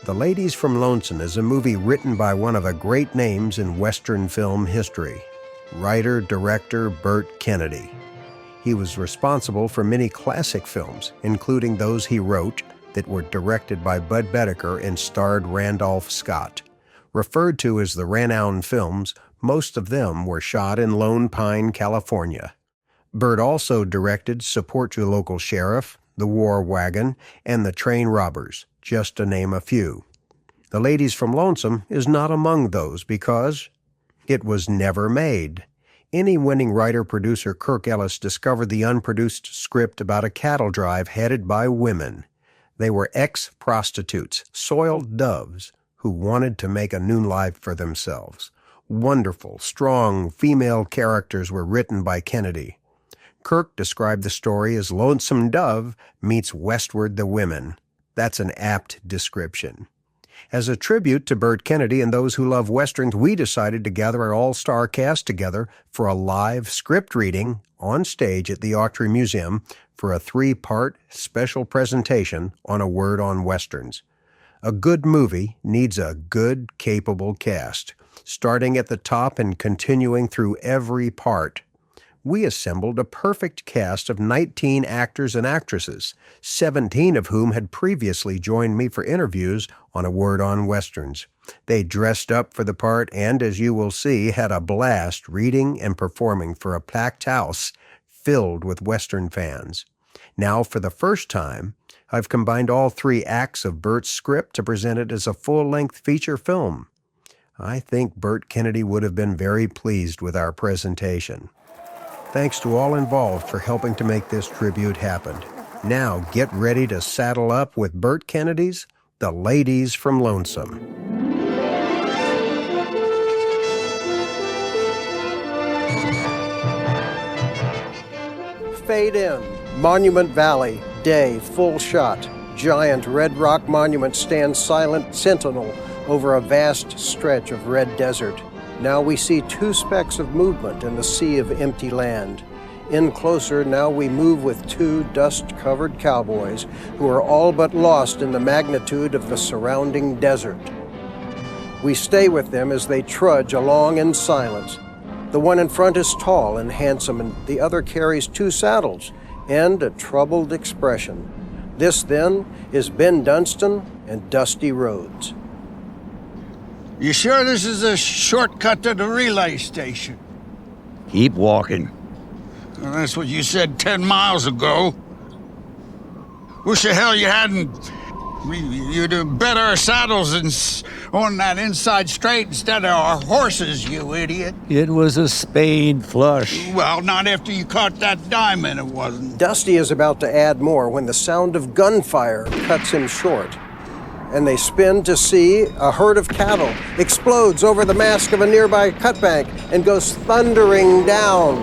The Ladies from Lonesome is a movie written by one of the great names in Western film history, writer-director Burt Kennedy. He was responsible for many classic films, including those he wrote that were directed by Budd Boetticher and starred Randolph Scott. Referred to as the Ranown Films, most of them were shot in Lone Pine, California. Burt also directed Support Your Local Sheriff, The War Wagon, and The Train Robbers, just to name a few. The Ladies from Lonesome is not among those because it was never made. Emmy-winning writer-producer Kirk Ellis discovered the unproduced script about a cattle drive headed by women. They were ex-prostitutes, soiled doves, who wanted to make a new life for themselves. Wonderful, strong female characters were written by Kennedy. Kirk described the story as Lonesome Dove meets Westward the Women. That's an apt description. As a tribute to Burt Kennedy and those who love Westerns, we decided to gather our all-star cast together for a live script reading on stage at the Autry Museum for a 3-part special presentation on A Word on Westerns. A good movie needs a good, capable cast, starting at the top and continuing through every part. We assembled a perfect cast of 19 actors and actresses, 17 of whom had previously joined me for interviews on A Word on Westerns. They dressed up for the part and, as you will see, had a blast reading and performing for a packed house filled with Western fans. Now, for the first time, I've combined all 3 acts of Burt's script to present it as a full-length feature film. I think Burt Kennedy would have been very pleased with our presentation. Thanks to all involved for helping to make this tribute happen. Now get ready to saddle up with Burt Kennedy's The Ladies from Lonesome. Fade in. Monument Valley. Day. Full shot. Giant red rock monument stands silent sentinel over a vast stretch of red desert. Now we see 2 specks of movement in the sea of empty land. In closer, now we move with 2 dust-covered cowboys who are all but lost in the magnitude of the surrounding desert. We stay with them as they trudge along in silence. The one in front is tall and handsome, and the other carries 2 saddles and a troubled expression. This, then, is Ben Dunstan and Dusty Rhodes. You sure this is a shortcut to the relay station? Keep walking. Well, that's what you said 10 miles ago. Wish the hell you hadn't. You'd bet our saddles on that inside straight instead of our horses, you idiot. It was a spade flush. Well, not after you caught that diamond, it wasn't. Dusty is about to add more when the sound of gunfire cuts him short. And they spin to see a herd of cattle explodes over the mask of a nearby cutbank and goes thundering down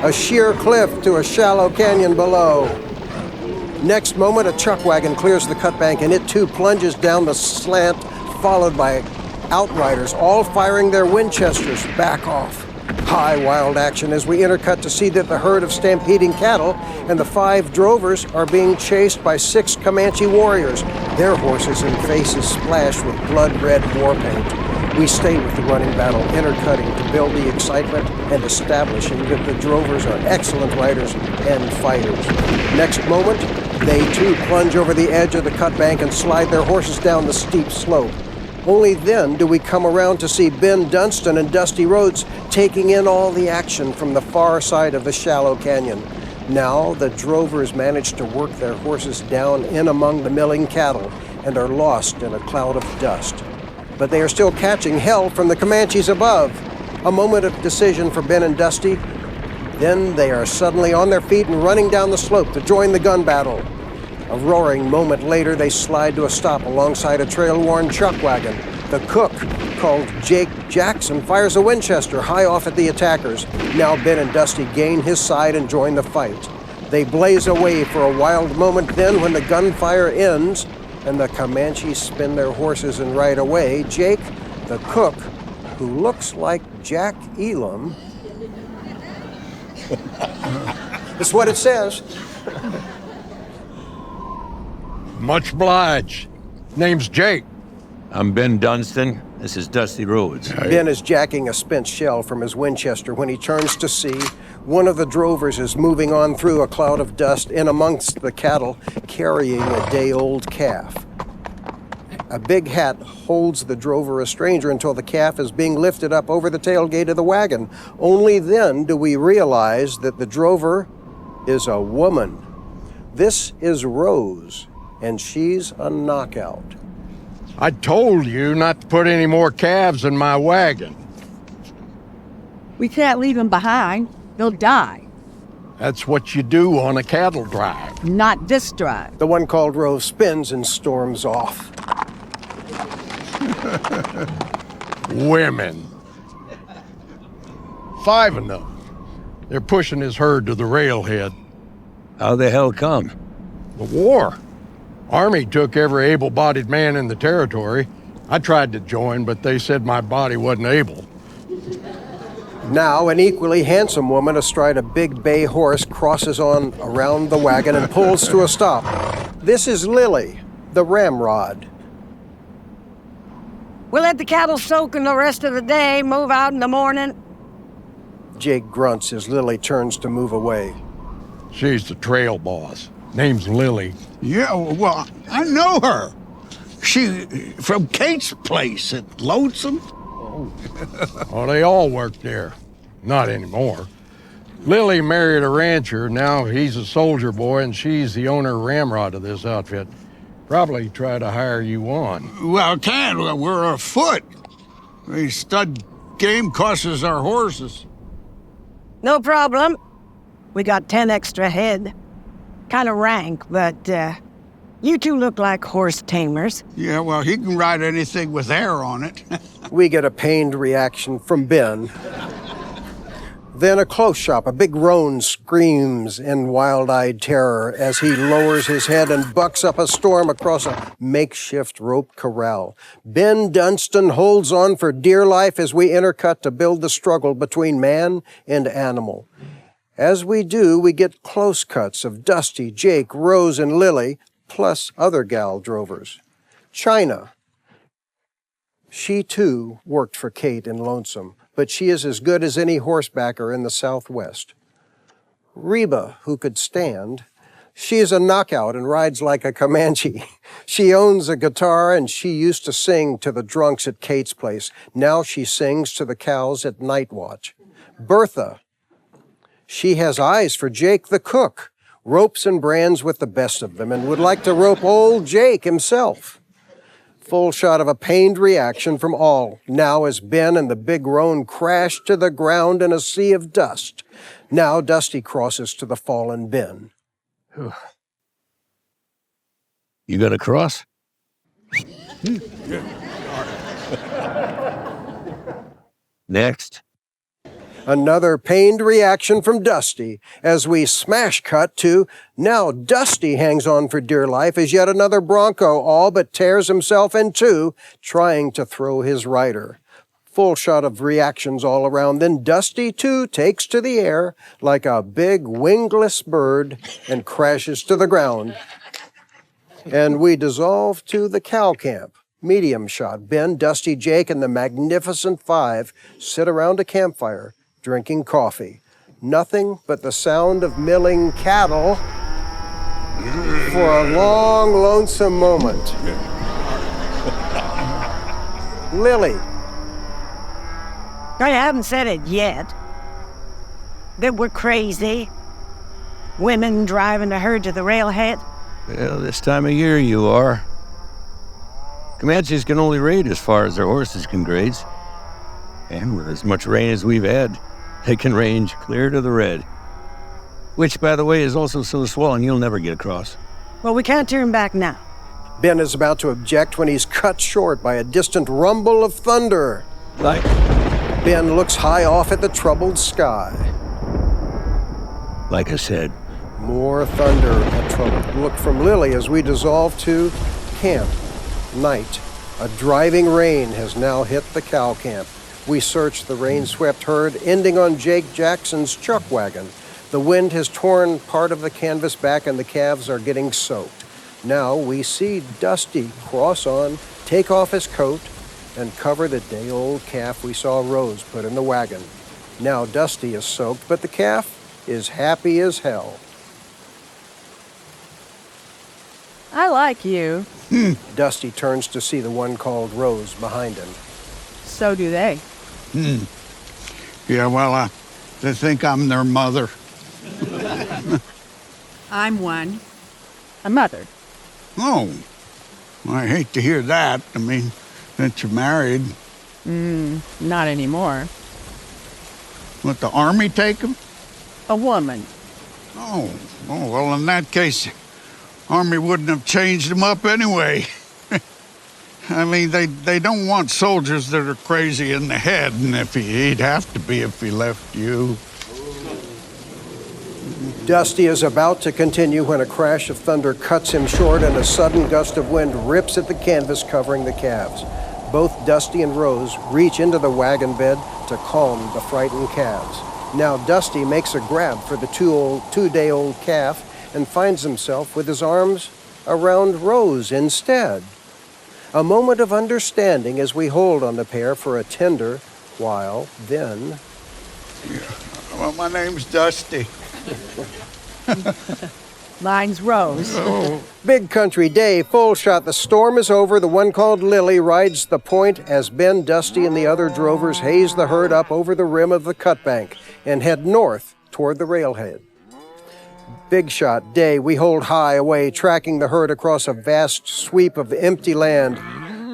a sheer cliff to a shallow canyon below. Next moment, a chuck wagon clears the cutbank and it too plunges down the slant, followed by outriders, all firing their Winchesters. Back off. High wild action as we intercut to see that the herd of stampeding cattle and the 5 drovers are being chased by 6 Comanche warriors, their horses and faces splashed with blood-red war paint. We stay with the running battle, intercutting to build the excitement and establishing that the drovers are excellent riders and fighters. Next moment, they too plunge over the edge of the cutbank and slide their horses down the steep slope. Only then do we come around to see Ben Dunstan and Dusty Rhodes taking in all the action from the far side of the shallow canyon. Now the drovers manage to work their horses down in among the milling cattle and are lost in a cloud of dust. But they are still catching hell from the Comanches above. A moment of decision for Ben and Dusty. Then they are suddenly on their feet and running down the slope to join the gun battle. A roaring moment later, they slide to a stop alongside a trail-worn chuck wagon. The cook, called Jake Jackson, fires a Winchester high off at the attackers. Now Ben and Dusty gain his side and join the fight. They blaze away for a wild moment, then when the gunfire ends and the Comanches spin their horses and ride away, Jake, the cook, who looks like Jack Elam... That's what it says. Much obliged. Name's Jake. I'm Ben Dunstan. This is Dusty Rhodes. Ben is jacking a spent shell from his Winchester when he turns to see one of the drovers is moving on through a cloud of dust in amongst the cattle, carrying a day-old calf. A big hat holds the drover a stranger until the calf is being lifted up over the tailgate of the wagon. Only then do we realize that the drover is a woman. This is Rose, and she's a knockout. I told you not to put any more calves in my wagon. We can't leave them behind. They'll die. That's what you do on a cattle drive. Not this drive. The one called Rose spins and storms off. Women. 5 of them. They're pushing his herd to the railhead. How the hell come? The war. Army took every able-bodied man in the territory. I tried to join, but they said my body wasn't able. Now, an equally handsome woman astride a big bay horse crosses on around the wagon and pulls to a stop. This is Lily, the ramrod. We'll let the cattle soak in the rest of the day, move out in the morning. Jake grunts as Lily turns to move away. She's the trail boss. Name's Lily. Yeah, well, I know her. She from Kate's place at Lonesome. Oh, they all work there. Not anymore. Lily married a rancher. Now he's a soldier boy, and she's the owner ramrod of this outfit. Probably try to hire you on. Well, can't. We're afoot. Stud game costs us our horses. No problem. We got 10 extra head. Kind of rank, but you two look like horse tamers. Yeah, well, he can ride anything with air on it. We get a pained reaction from Ben. Then a close shop. A big roan screams in wild-eyed terror as he lowers his head and bucks up a storm across a makeshift rope corral. Ben Dunstan holds on for dear life as we intercut to build the struggle between man and animal. As we do, we get close cuts of Dusty, Jake, Rose, and Lily, plus other gal drovers. China. She, too, worked for Kate in Lonesome, but she is as good as any horsebacker in the Southwest. Reba, who could stand. She is a knockout and rides like a Comanche. She owns a guitar, and she used to sing to the drunks at Kate's place. Now she sings to the cows at Night Watch. Bertha. She has eyes for Jake the cook, ropes and brands with the best of them, and would like to rope old Jake himself. Full shot of a pained reaction from all, now as Ben and the big roan crash to the ground in a sea of dust. Now Dusty crosses to the fallen Ben. You got a cross? Next. Another pained reaction from Dusty as we smash cut to now Dusty hangs on for dear life as yet another bronco all but tears himself in two, trying to throw his rider. Full shot of reactions all around. Then Dusty, too, takes to the air like a big wingless bird and crashes to the ground. And we dissolve to the cow camp. Medium shot. Ben, Dusty, Jake, and the magnificent 5 sit around a campfire, drinking coffee. Nothing but the sound of milling cattle for a long, lonesome moment. Lily. I haven't said it yet. That we're crazy. Women driving the herd to the railhead. Well, this time of year you are. Comanches can only raid as far as their horses can graze. And with as much rain as we've had, they can range clear to the red. Which, by the way, is also so swollen you'll never get across. Well, we can't turn back now. Ben is about to object when he's cut short by a distant rumble of thunder. Like? Ben looks high off at the troubled sky. Like I said. More thunder, a troubled look from Lily as we dissolve to camp. Night. A driving rain has now hit the cow camp. We search the rain-swept herd, ending on Jake Jackson's chuck wagon. The wind has torn part of the canvas back and the calves are getting soaked. Now we see Dusty cross on, take off his coat, and cover the day-old calf we saw Rose put in the wagon. Now Dusty is soaked, but the calf is happy as hell. I like you. Dusty turns to see the one called Rose behind him. So do they. Yeah, well, they think I'm their mother. I'm one. A mother. Oh, I hate to hear that. I mean, that you're married. Not anymore. Let the army take them? A woman. Oh, well, in that case, army wouldn't have changed them up anyway. I mean, they don't want soldiers that are crazy in the head, and he'd have to be if he left you. Dusty is about to continue when a crash of thunder cuts him short and a sudden gust of wind rips at the canvas covering the calves. Both Dusty and Rose reach into the wagon bed to calm the frightened calves. Now Dusty makes a grab for the two-day-old calf and finds himself with his arms around Rose instead. A moment of understanding as we hold on the pair for a tender while, then... Well, my name's Dusty. Mine's Rose. Big country day, full shot. The storm is over. The one called Lily rides the point as Ben, Dusty, and the other drovers haze the herd up over the rim of the cutbank and head north toward the railhead. Big shot day, we hold high away, tracking the herd across a vast sweep of empty land.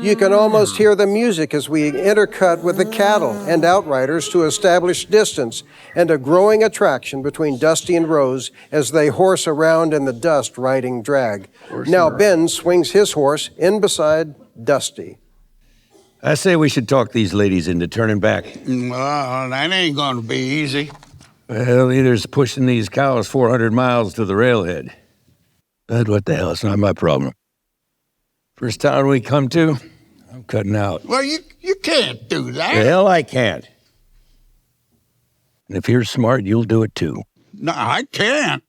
You can almost hear the music as we intercut with the cattle and outriders to establish distance, and a growing attraction between Dusty and Rose as they horse around in the dust riding drag. Now Ben swings his horse in beside Dusty. I say we should talk these ladies into turning back. Well, that ain't gonna be easy. Well, either's pushing these cows 400 miles to the railhead. But what the hell, it's not my problem. First town we come to, I'm cutting out. Well, you can't do that. The hell I can't. And if you're smart, you'll do it too. No, I can't.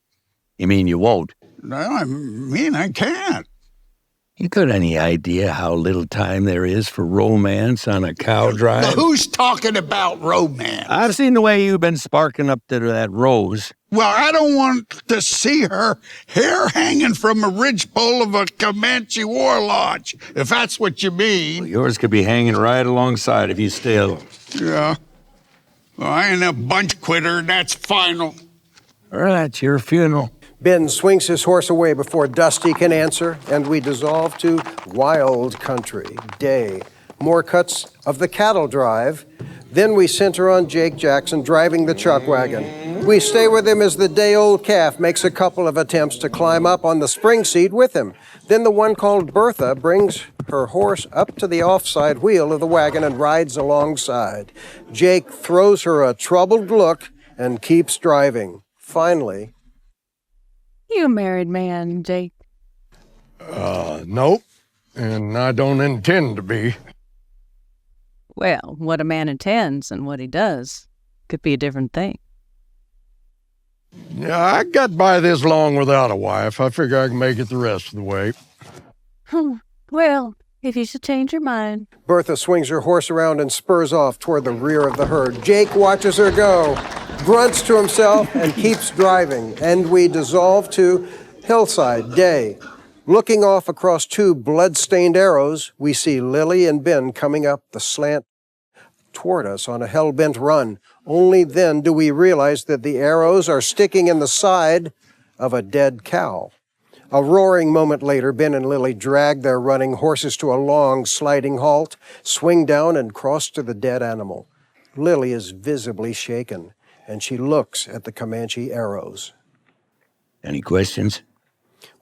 You mean you won't? No, I mean I can't. You got any idea how little time there is for romance on a cow drive? Now, who's talking about romance? I've seen the way you've been sparking up to that Rose. Well, I don't want to see her hair hanging from a ridgepole of a Comanche war lodge, if that's what you mean. Yours could be hanging right alongside if you still. Yeah. Well, I ain't a bunch quitter, that's final. All right, your funeral. Ben swings his horse away before Dusty can answer, and we dissolve to wild country, day. More cuts of the cattle drive. Then we center on Jake Jackson driving the chuck wagon. We stay with him as the day-old calf makes a couple of attempts to climb up on the spring seat with him. Then the one called Bertha brings her horse up to the offside wheel of the wagon and rides alongside. Jake throws her a troubled look and keeps driving. Finally... You a married man, Jake? Nope. And I don't intend to be. Well, what a man intends and what he does could be a different thing. Yeah, I got by this long without a wife. I figure I can make it the rest of the way. Well, if you should change your mind. Bertha swings her horse around and spurs off toward the rear of the herd. Jake watches her go, grunts to himself, and keeps driving. And we dissolve to hillside, day. Looking off across two blood-stained arrows, we see Lily and Ben coming up the slant toward us on a hell-bent run. Only then do we realize that the arrows are sticking in the side of a dead cow. A roaring moment later, Ben and Lily drag their running horses to a long, sliding halt, swing down, and cross to the dead animal. Lily is visibly shaken, and she looks at the Comanche arrows. Any questions?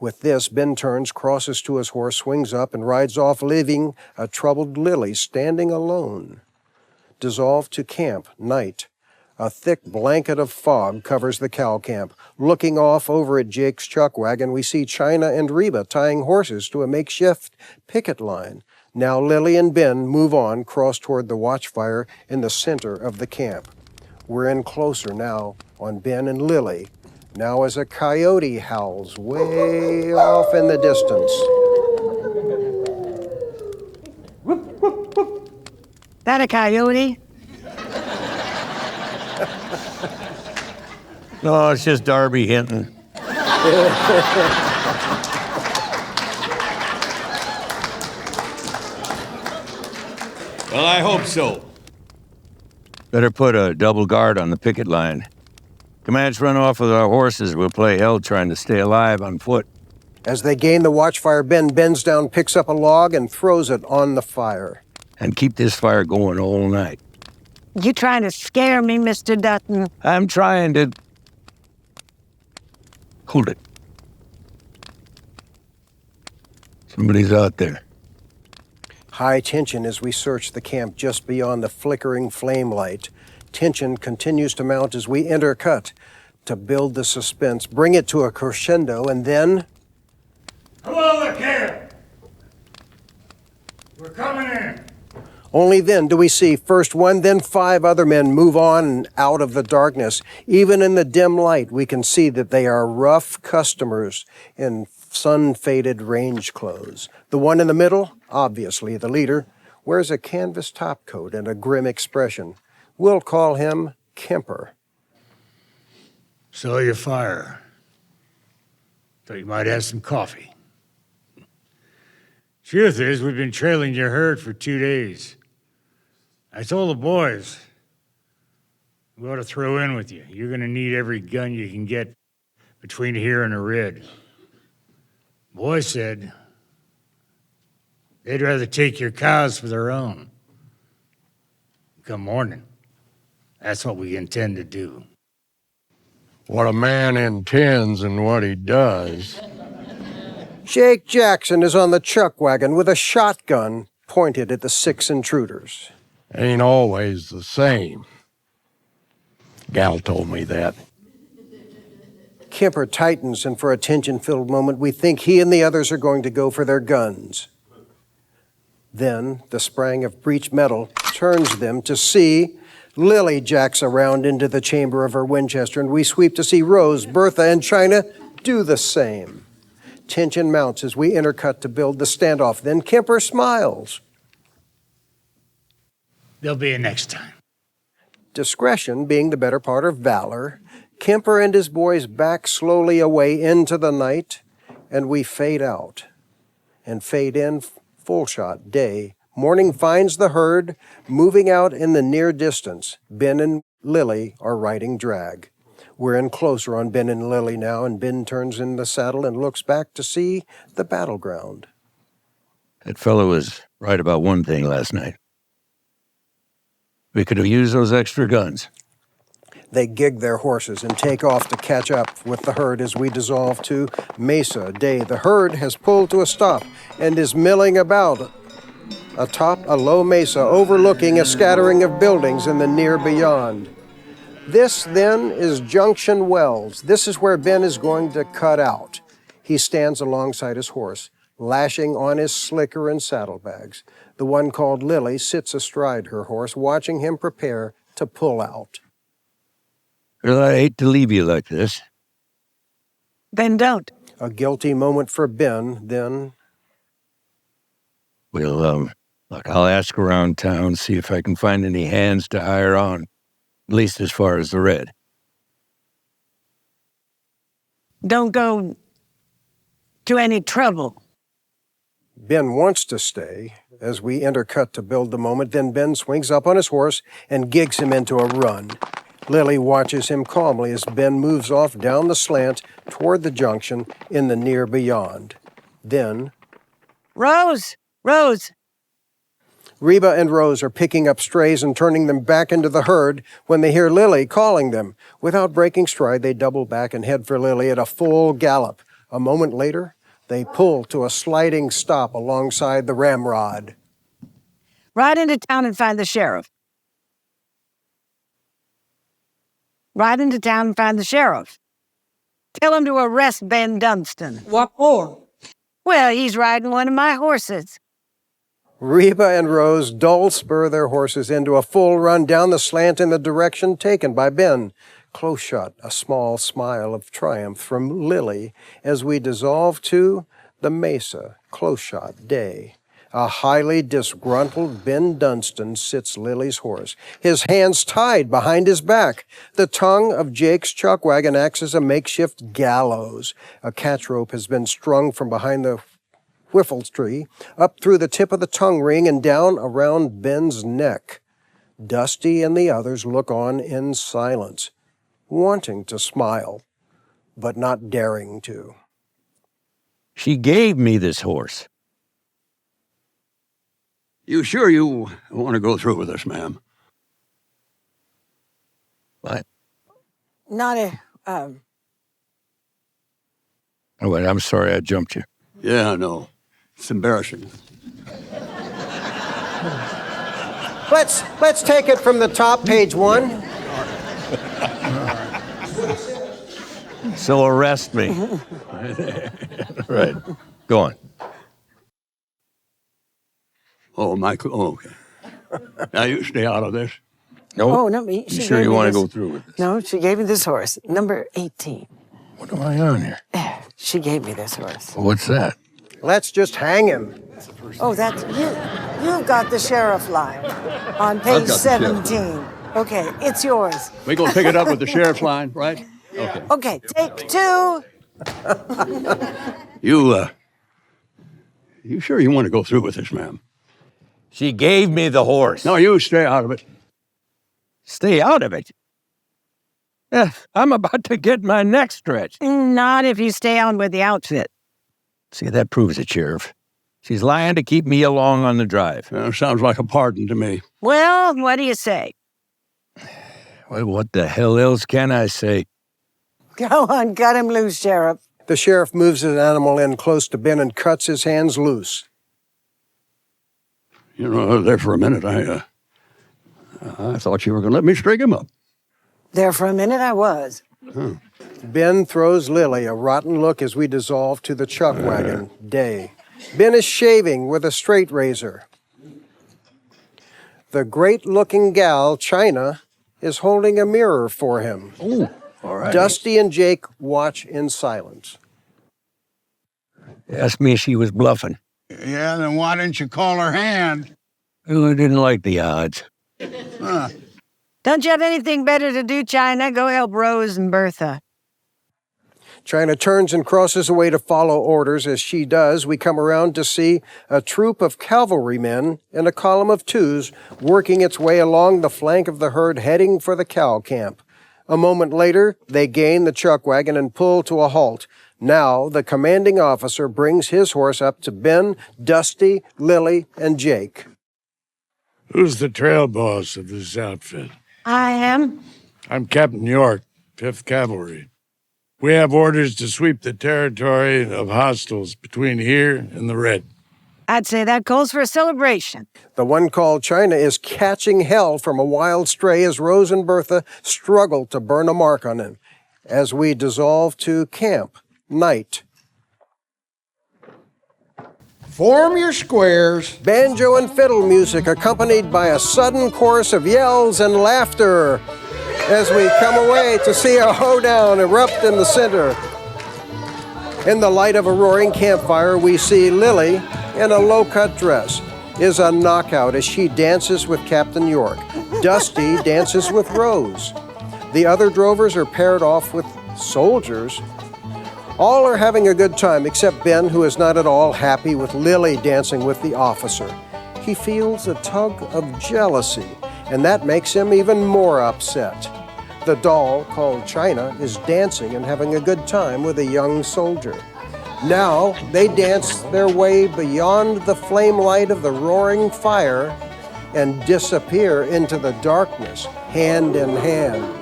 With this, Ben turns, crosses to his horse, swings up, and rides off, leaving a troubled Lily standing alone. Dissolve to camp, night. A thick blanket of fog covers the cow camp. Looking off over at Jake's chuck wagon, we see China and Reba tying horses to a makeshift picket line. Now Lily and Ben move on, cross toward the watchfire in the center of the camp. We're in closer now on Ben and Lily. Now as a coyote howls way off in the distance. That a coyote? No, it's just Darby Hinton. Well, I hope so. Better put a double guard on the picket line. Comanche run off with our horses. We'll play hell trying to stay alive on foot. As they gain the watchfire, Ben bends down, picks up a log, and throws it on the fire. And keep this fire going all night. You trying to scare me, Mr. Dutton? I'm trying to... Hold it. Somebody's out there. High tension as we search the camp just beyond the flickering flame light. Tension continues to mount as we intercut to build the suspense, bring it to a crescendo, and then... Hello there, camp. We're coming in. Only then do we see first one, then 5 other men move on and out of the darkness. Even in the dim light, we can see that they are rough customers in sun-faded range clothes. The one in the middle, obviously the leader, wears a canvas topcoat and a grim expression. We'll call him Kemper. Saw your fire. Thought you might have some coffee. Truth is, we've been trailing your herd for 2 days. I told the boys, we ought to throw in with you. You're gonna need every gun you can get between here and the Red. Boys said they'd rather take your cows for their own. Come morning, that's what we intend to do. What a man intends and what he does. Jake Jackson is on the chuck wagon with a shotgun pointed at the 6 intruders. Ain't always the same. Gal told me that. Kemper tightens, and for a tension-filled moment, we think he and the others are going to go for their guns. Then, the sprang of breech metal turns them to see Lily jacks around into the chamber of her Winchester, and we sweep to see Rose, Bertha, and China do the same. Tension mounts as we intercut to build the standoff. Then Kemper smiles. There'll be a next time. Discretion being the better part of valor, Kemper and his boys back slowly away into the night, and we fade out. And fade in, full shot, day. Morning finds the herd moving out in the near distance. Ben and Lily are riding drag. We're in closer on Ben and Lily now, and Ben turns in the saddle and looks back to see the battleground. That fellow was right about one thing last night. We could have used those extra guns. They gig their horses and take off to catch up with the herd as we dissolve to Mesa Day. The herd has pulled to a stop and is milling about atop a low mesa overlooking a scattering of buildings in the near beyond. This, then, is Junction Wells. This is where Ben is going to cut out. He stands alongside his horse, lashing on his slicker and saddlebags. The one called Lily sits astride her horse, watching him prepare to pull out. Well, I hate to leave you like this. Then don't. A guilty moment for Ben, then... Well, look, I'll ask around town, see if I can find any hands to hire on, at least as far as the Red. Don't go to any trouble. Ben wants to stay. As we intercut to build the moment, then Ben swings up on his horse and gigs him into a run. Lily watches him calmly as Ben moves off down the slant toward the junction in the near beyond. Then... Rose! Rose! Reba and Rose are picking up strays and turning them back into the herd when they hear Lily calling them. Without breaking stride, they double back and head for Lily at a full gallop. A moment later, they pull to a sliding stop alongside the ramrod. Ride into town and find the sheriff. Ride into town and find the sheriff. Tell him to arrest Ben Dunstan. What for? Well, he's riding one of my horses. Reba and Rose dull spur their horses into a full run down the slant in the direction taken by Ben. Close shot, a small smile of triumph from Lily as we dissolve to the Mesa. Close shot, day. A highly disgruntled Ben Dunstan sits Lily's horse, his hands tied behind his back. The tongue of Jake's chuck wagon acts as a makeshift gallows. A catch rope has been strung from behind the whiffle tree, up through the tip of the tongue ring and down around Ben's neck. Dusty and the others look on in silence, wanting to smile, but not daring to. She gave me this horse. You sure you want to go through with this, ma'am? What? Not a, Oh, wait, I'm sorry I jumped you. Yeah, I know. It's embarrassing. Let's take it from the top, page 1. So arrest me. Right. Go on. Oh, Michael. Oh, okay. Now you stay out of this. No. oh, no, You sure you want to go through with this? No, she gave me this horse, number 18. What am I on here? She gave me this horse. What's that? Let's just hang him. Oh, that's you. You've got the sheriff line on page 17. Okay, it's yours. We gonna pick it up with the sheriff's line, right? Okay. Okay, take 2. You sure you want to go through with this, ma'am? She gave me the horse. No, you stay out of it. Stay out of it. I'm about to get my neck stretched. Not if you stay on with the outfit. See, that proves it, Sheriff. She's lying to keep me along on the drive. Sounds like a pardon to me. Well, what do you say? Well, what the hell else can I say? Go on, cut him loose, Sheriff. The sheriff moves his animal in close to Ben and cuts his hands loose. You know, there for a minute, I thought you were going to let me string him up. There for a minute I was. Ben throws Lily a rotten look as we dissolve to the chuck wagon, day. Ben is shaving with a straight razor. The great-looking gal, China, is holding a mirror for him. Oh, all right. Dusty and Jake watch in silence. Asked me if she was bluffing. Yeah, then why didn't you call her hand? Oh, I didn't like the odds. Huh. Don't you have anything better to do, China? Go help Rose and Bertha. China turns and crosses away to follow orders. As she does, we come around to see a troop of cavalrymen in a column of 2s working its way along the flank of the herd heading for the cow camp. A moment later, they gain the chuck wagon and pull to a halt. Now, the commanding officer brings his horse up to Ben, Dusty, Lily, and Jake. Who's the trail boss of this outfit? I am. I'm Captain York, 5th Cavalry. We have orders to sweep the territory of hostiles between here and the Red. I'd say that calls for a celebration. The one called China is catching hell from a wild stray as Rose and Bertha struggle to burn a mark on him. As we dissolve to camp, night. Form your squares. Banjo and fiddle music accompanied by a sudden chorus of yells and laughter as we come away to see a hoedown erupt in the center. In the light of a roaring campfire, we see Lily, in a low-cut dress, is a knockout as she dances with Captain York. Dusty dances with Rose. The other drovers are paired off with soldiers. All are having a good time except Ben, who is not at all happy with Lily dancing with the officer. He feels a tug of jealousy, and that makes him even more upset. The doll, called China, is dancing and having a good time with a young soldier. Now, they dance their way beyond the flame light of the roaring fire and disappear into the darkness, hand in hand.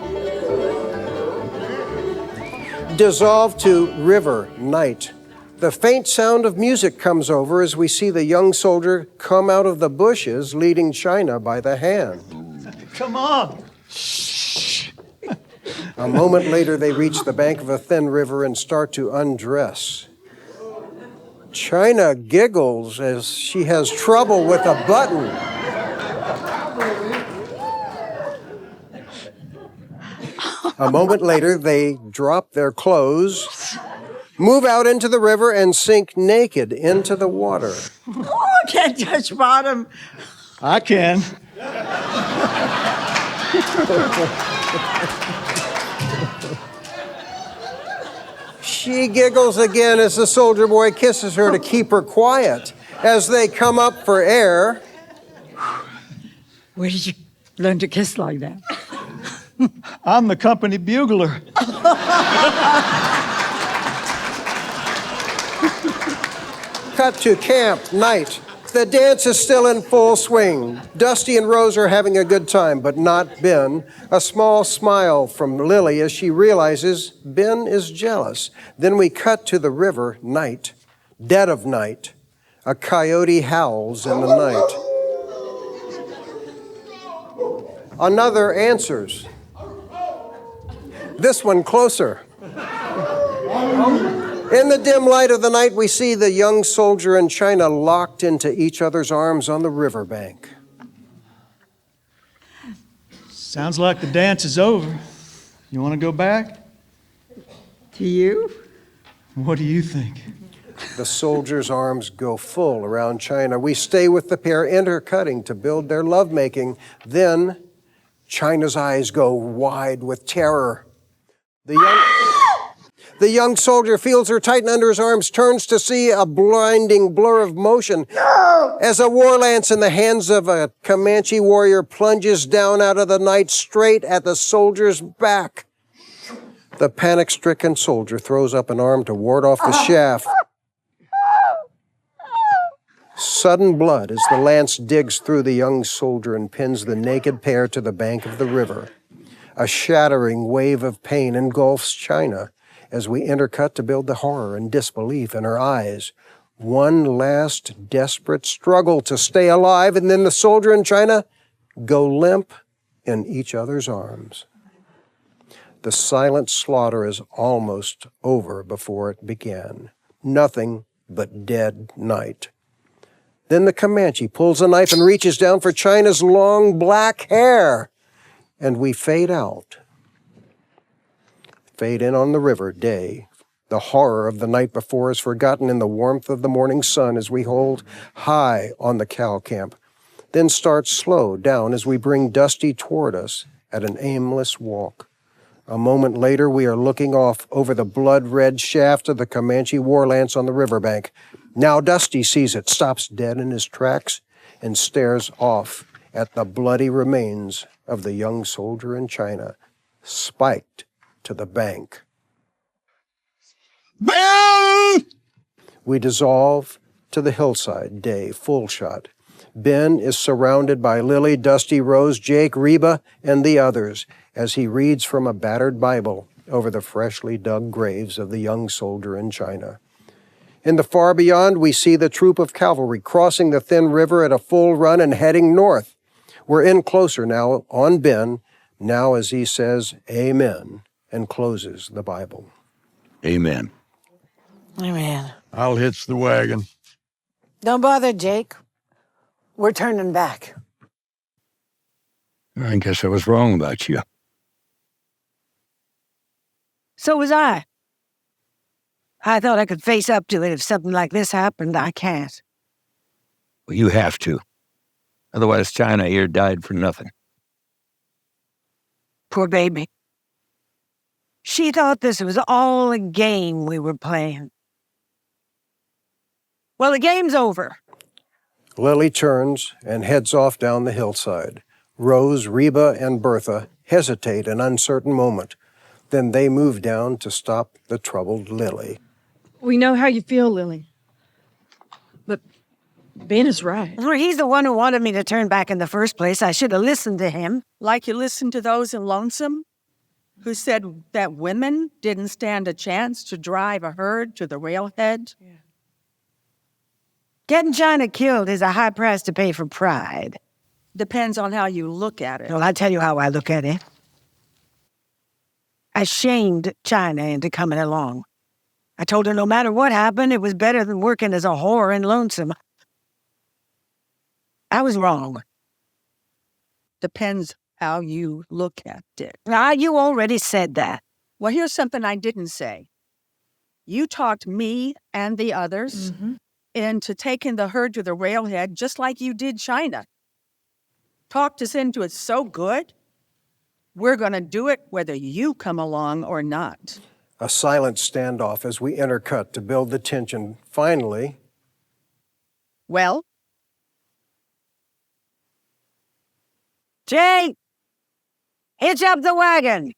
Dissolve to river, night. The faint sound of music comes over as we see the young soldier come out of the bushes leading China by the hand. Come on. A moment later, they reach the bank of a thin river and start to undress. China giggles as she has trouble with a button. A moment later, they drop their clothes, move out into the river, and sink naked into the water. Oh, I can't touch bottom. I can. She giggles again as the soldier boy kisses her to keep her quiet. As they come up for air, Where did you learn to kiss like that? I'm the company bugler. cut to camp, night. The dance is still in full swing. Dusty and Rose are having a good time, but not Ben. A small smile from Lily as she realizes Ben is jealous. Then we cut to the river, night, dead of night. A coyote howls in the night. Another answers. This one closer. In the dim light of the night, we see the young soldier and China locked into each other's arms on the riverbank. Sounds like the dance is over. You want to go back? To you? What do you think? The soldier's arms go full around China. We stay with the pair, intercutting to build their lovemaking. Then China's eyes go wide with terror. The young soldier feels her tighten under his arms, turns to see a blinding blur of motion as a war lance in the hands of a Comanche warrior plunges down out of the night straight at the soldier's back. The panic-stricken soldier throws up an arm to ward off the shaft. Sudden blood as the lance digs through the young soldier and pins the naked pair to the bank of the river. A shattering wave of pain engulfs China as we intercut to build the horror and disbelief in her eyes. One last desperate struggle to stay alive, and then the soldier and China go limp in each other's arms. The silent slaughter is almost over before it began. Nothing but dead night. Then the Comanche pulls a knife and reaches down for China's long black hair, and we fade out. Fade in on the river, day. The horror of the night before is forgotten in the warmth of the morning sun as we hold high on the cow camp, then start slow down as we bring Dusty toward us at an aimless walk. A moment later, we are looking off over the blood-red shaft of the Comanche war lance on the riverbank. Now Dusty sees it, stops dead in his tracks, and stares off at the bloody remains of the young soldier in China, spiked to the bank. Ben! We dissolve to the hillside, day, full shot. Ben is surrounded by Lily, Dusty, Rose, Jake, Reba, and the others as he reads from a battered Bible over the freshly dug graves of the young soldier in China. In the far beyond, we see the troop of cavalry crossing the thin river at a full run and heading north. We're in closer now on Ben, now as he says, Amen, and closes the Bible. Amen. Amen. I'll hitch the wagon. Don't bother, Jake. We're turning back. I guess I was wrong about you. So was I. I thought I could face up to it if something like this happened. I can't. Well, you have to. Otherwise, China here died for nothing. Poor baby. She thought this was all a game we were playing. Well, the game's over. Lily turns and heads off down the hillside. Rose, Reba, and Bertha hesitate an uncertain moment. Then they move down to stop the troubled Lily. We know how you feel, Lily. But Ben is right. Well, he's the one who wanted me to turn back in the first place. I should have listened to him. Like you listened to those in Lonesome, who said that women didn't stand a chance to drive a herd to the railhead? Yeah. Getting China killed is a high price to pay for pride. Depends on how you look at it. Well, I'll tell you how I look at it. I shamed China into coming along. I told her no matter what happened, it was better than working as a whore in Lonesome. I was wrong. Depends how you look at it. You already said that. Well, here's something I didn't say. You talked me and the others into taking the herd to the railhead just like you did China. Talked us into it so good, we're going to do it whether you come along or not. A silent standoff as we intercut to build the tension. Finally, Well, Jake, hitch up the wagon.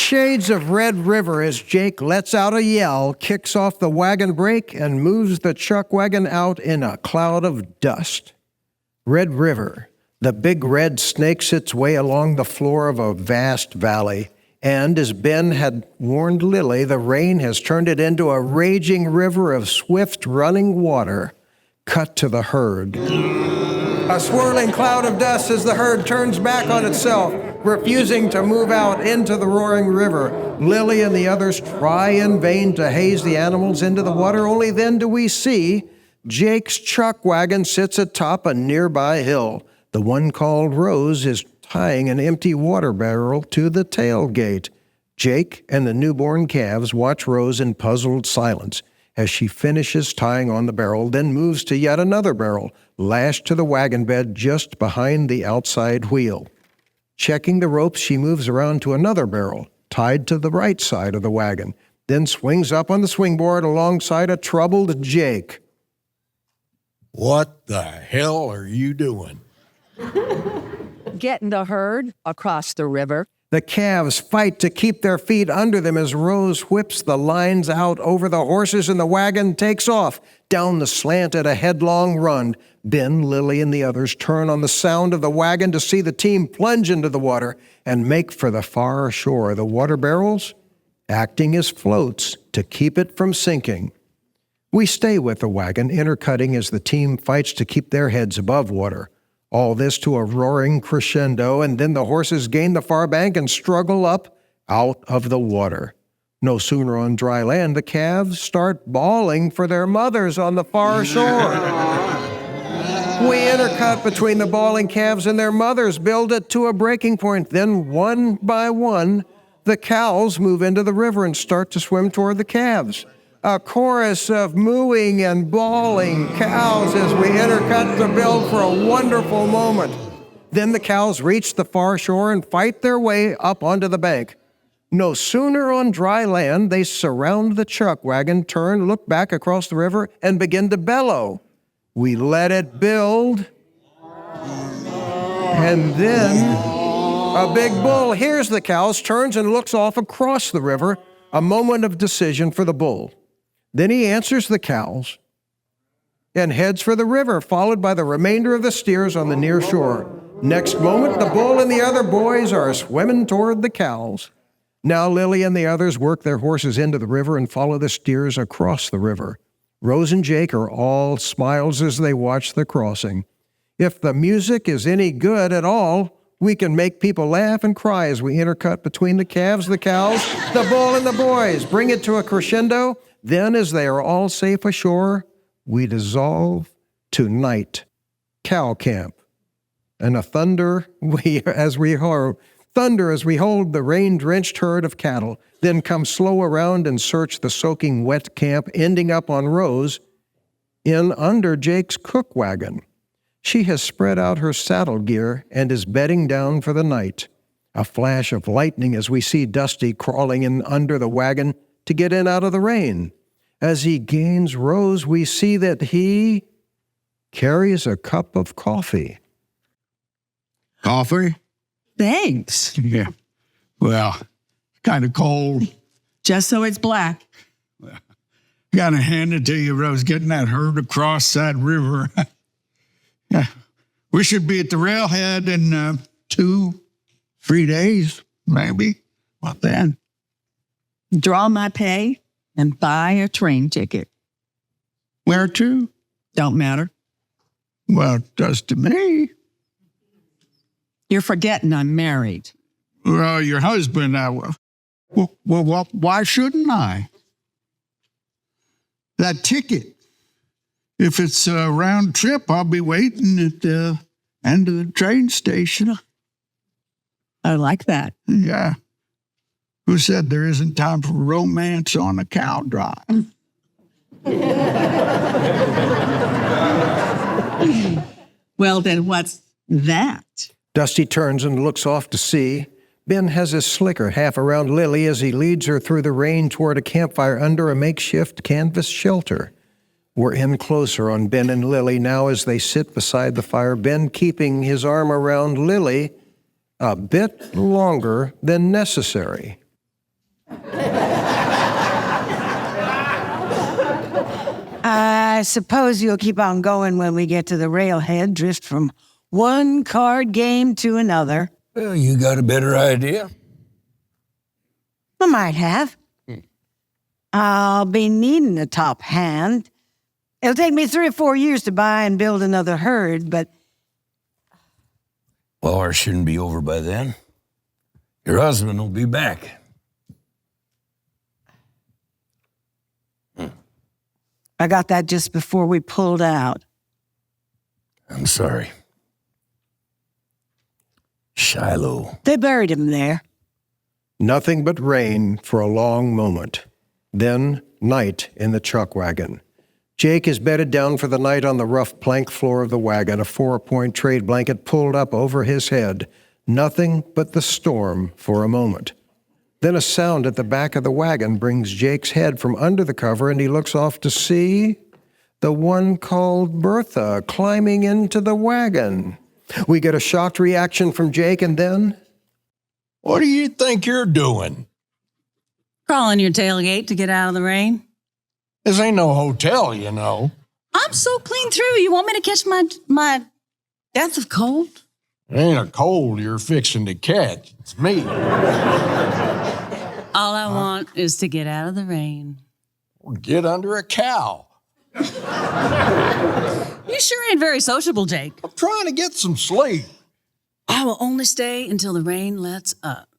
shades of Red River as Jake lets out a yell, kicks off the wagon brake, and moves the chuck wagon out in a cloud of dust. Red River, the big red snakes its way along the floor of a vast valley, and as Ben had warned Lily, the rain has turned it into a raging river of swift running water. Cut to the herd. A swirling cloud of dust as the herd turns back on itself, refusing to move out into the roaring river. Lily and the others try in vain to haze the animals into the water. Only then do we see Jake's chuck wagon sits atop a nearby hill. The one called Rose is tying an empty water barrel to the tailgate. Jake and the newborn calves watch Rose in puzzled silence as she finishes tying on the barrel, then moves to yet another barrel, lashed to the wagon bed just behind the outside wheel. Checking the ropes, she moves around to another barrel, tied to the right side of the wagon, then swings up on the swingboard alongside a troubled Jake. What the hell are you doing? getting the herd across the river. The calves fight to keep their feet under them as Rose whips the lines out over the horses and the wagon takes off down the slant at a headlong run. Ben, Lily, and the others turn on the sound of the wagon to see the team plunge into the water and make for the far shore, the water barrels acting as floats to keep it from sinking. We stay with the wagon, intercutting as the team fights to keep their heads above water. All this to a roaring crescendo, and then the horses gain the far bank and struggle up out of the water. No sooner on dry land, the calves start bawling for their mothers on the far shore. We intercut between the bawling calves and their mothers, build it to a breaking point. Then, one by one, the cows move into the river and start to swim toward the calves. A chorus of mooing and bawling cows as we intercut to build for a wonderful moment. Then the cows reach the far shore and fight their way up onto the bank. No sooner on dry land, they surround the chuck wagon, turn, look back across the river, and begin to bellow. We let it build, and then a big bull hears the cows, turns and looks off across the river, a moment of decision for the bull. Then he answers the cows and heads for the river, followed by the remainder of the steers on the near shore. Next moment, the bull and the other boys are swimming toward the cows. Now Lily and the others work their horses into the river and follow the steers across the river. Rose and Jake are all smiles as they watch the crossing. If the music is any good at all, we can make people laugh and cry as we intercut between the calves, the cows, the bull, and the boys. Bring it to a crescendo. Then, as they are all safe ashore, we dissolve to night, cow camp, and a thunder as we hold the rain-drenched herd of cattle, then come slow around and search the soaking wet camp, ending up on Rose in under Jake's cook wagon. She has spread out her saddle gear and is bedding down for the night. A flash of lightning as we see Dusty crawling in under the wagon to get in out of the rain. As he gains Rose, we see that he carries a cup of coffee. Coffee? Thanks. Yeah. Well, kind of cold. Just so it's black. Gotta hand it to you, Rose, getting that herd across that river. Yeah. We should be at the railhead in 2-3 days, maybe. What then? Draw my pay and buy a train ticket. Where to? Don't matter. Well, it does to me. You're forgetting I'm married. Well, your husband, well, why shouldn't I? That ticket, if it's a round trip, I'll be waiting at and to the train station. I like that. Yeah. Who said there isn't time for romance on a cow drive? Well, then what's that? Dusty turns and looks off to sea. Ben has his slicker half around Lily as he leads her through the rain toward a campfire under a makeshift canvas shelter. We're in closer on Ben and Lily now as they sit beside the fire, Ben keeping his arm around Lily a bit longer than necessary. I suppose you'll keep on going when we get to the railhead, drift from one card game to another. Well, you got a better idea? I might have. I'll be needing a top hand. It'll take me 3 or 4 years to buy and build another herd, but... Well, ours shouldn't be over by then. Your husband will be back. I got that just before we pulled out. I'm sorry. Shiloh. They buried him there. Nothing but rain for a long moment. Then night in the chuck wagon. Jake is bedded down for the night on the rough plank floor of the wagon, a 4-point trade blanket pulled up over his head. Nothing but the storm for a moment. Then a sound at the back of the wagon brings Jake's head from under the cover, and he looks off to see the one called Bertha climbing into the wagon. We get a shocked reaction from Jake, and then... What do you think you're doing? Crawling your tailgate to get out of the rain. This ain't no hotel, you know. I'm so clean through. You want me to catch my death of cold? It ain't a cold you're fixing to catch. It's me. All I want is to get out of the rain. Get under a cow. You sure ain't very sociable, Jake. I'm trying to get some sleep. I will only stay until the rain lets up.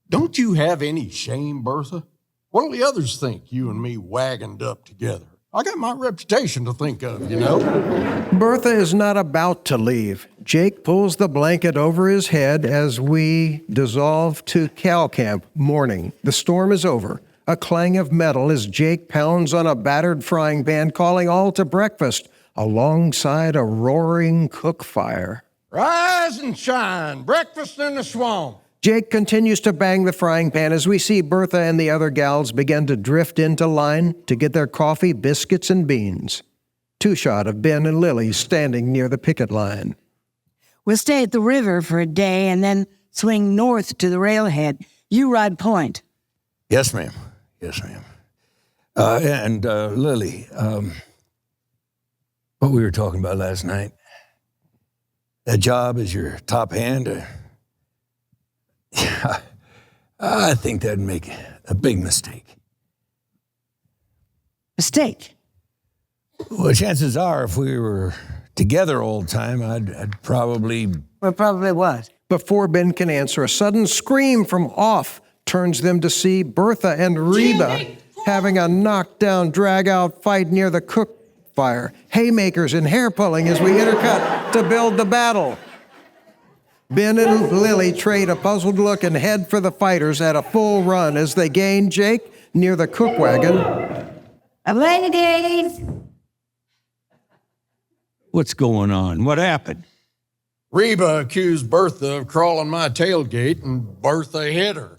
Don't you have any shame, Bertha? What'll the others think you and me wagoned up together? I got my reputation to think of, you know? Bertha is not about to leave. Jake pulls the blanket over his head as we dissolve to cow camp morning. The storm is over. A clang of metal as Jake pounds on a battered frying pan, calling all to breakfast alongside a roaring cook fire. Rise and shine, breakfast in the swamp. Jake continues to bang the frying pan as we see Bertha and the other gals begin to drift into line to get their coffee, biscuits, and beans. Two-shot of Ben and Lily standing near the picket line. We'll stay at the river for a day and then swing north to the railhead. You ride point. Yes, ma'am. Yes, ma'am. And Lily, what we were talking about last night, that job as your top hand, I think that'd make a big mistake. Mistake? Well, chances are if we were together all the time, I'd probably... Well, probably what? Before Ben can answer, a sudden scream from off turns them to see Bertha and Reba having a knockdown, drag-out fight near the cook fire. Haymakers and hair-pulling as we intercut to build the battle. Ben and Lily trade a puzzled look and head for the fighters at a full run as they gain Jake near the cook wagon. Ladies! What's going on? What happened? Reba accused Bertha of crawling my tailgate, and Bertha hit her.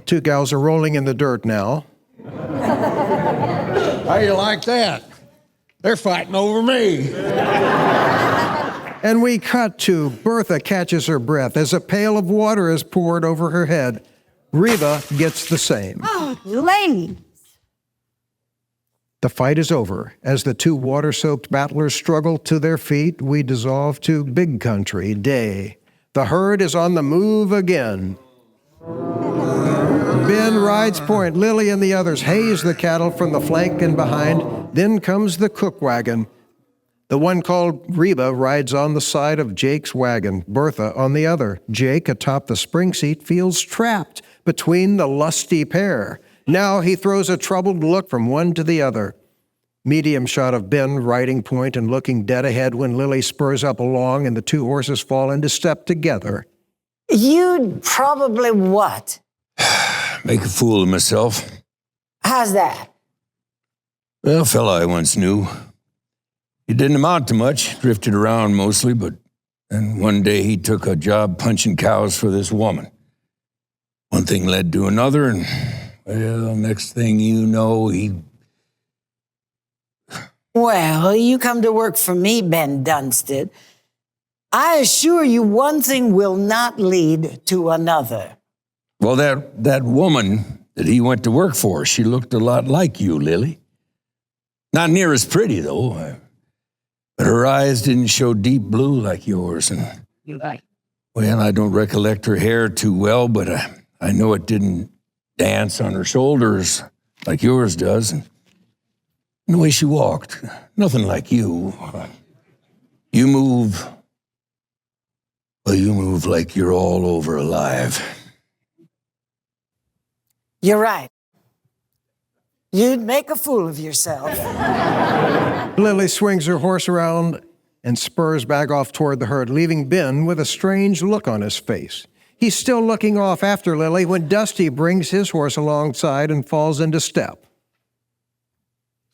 Two gals are rolling in the dirt now. How you like that? They're fighting over me. And we cut to Bertha catches her breath as a pail of water is poured over her head. Reba gets the same. Oh, ladies! The fight is over. As the two water-soaked battlers struggle to their feet, we dissolve to Big Country Day. The herd is on the move again. Ben rides point. Lily and the others haze the cattle from the flank and behind. Then comes the cook wagon. The one called Reba rides on the side of Jake's wagon, Bertha on the other. Jake, atop the spring seat, feels trapped between the lusty pair. Now he throws a troubled look from one to the other. Medium shot of Ben riding point and looking dead ahead when Lily spurs up along and the two horses fall into step together. You'd probably what? Make a fool of myself. How's that? Well, a fella I once knew. He didn't amount to much, drifted around mostly, but then one day he took a job punching cows for this woman. One thing led to another, and, well, next thing you know, he... Well, you come to work for me, Ben Dunsted. I assure you one thing will not lead to another. Well, that woman that he went to work for, she looked a lot like you, Lily. Not near as pretty, though. But her eyes didn't show deep blue like yours. And, well, I don't recollect her hair too well, but I know it didn't dance on her shoulders like yours does. And the way she walked, nothing like you. You move like you're all over alive. You're right. You'd make a fool of yourself. Lily swings her horse around and spurs back off toward the herd, leaving Ben with a strange look on his face. He's still looking off after Lily when Dusty brings his horse alongside and falls into step.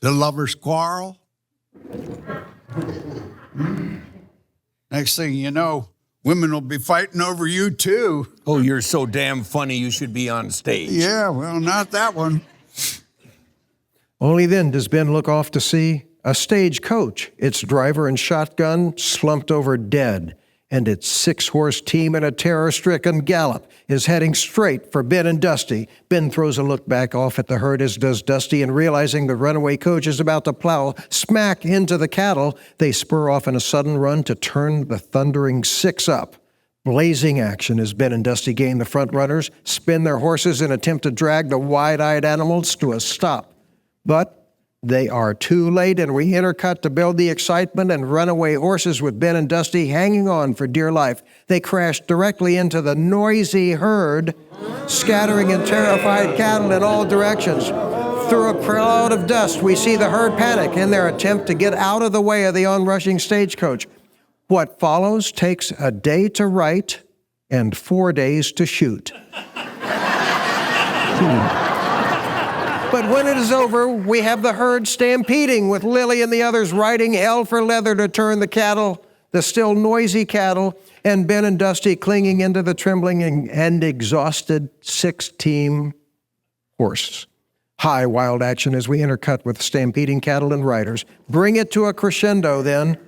The lovers quarrel. Next thing you know, women will be fighting over you too. Oh, you're so damn funny you should be on stage. Yeah, well, not that one. Only then does Ben look off to see a stagecoach, its driver and shotgun slumped over dead, and its 6-horse team in a terror-stricken gallop is heading straight for Ben and Dusty. Ben throws a look back off at the herd, as does Dusty, and realizing the runaway coach is about to plow smack into the cattle, they spur off in a sudden run to turn the thundering 6 up. Blazing action as Ben and Dusty gain the front runners, spin their horses and attempt to drag the wide-eyed animals to a stop. But they are too late, and we intercut to build the excitement and runaway horses with Ben and Dusty hanging on for dear life. They crash directly into the noisy herd, scattering and terrified cattle in all directions. Through a cloud of dust, we see the herd panic in their attempt to get out of the way of the onrushing stagecoach. What follows takes a day to write and 4 days to shoot. But when it is over, we have the herd stampeding with Lily and the others riding hell for leather to turn the cattle, the still noisy cattle, and Ben and Dusty clinging into the trembling and exhausted 6-team horse. High wild action as we intercut with stampeding cattle and riders. Bring it to a crescendo then.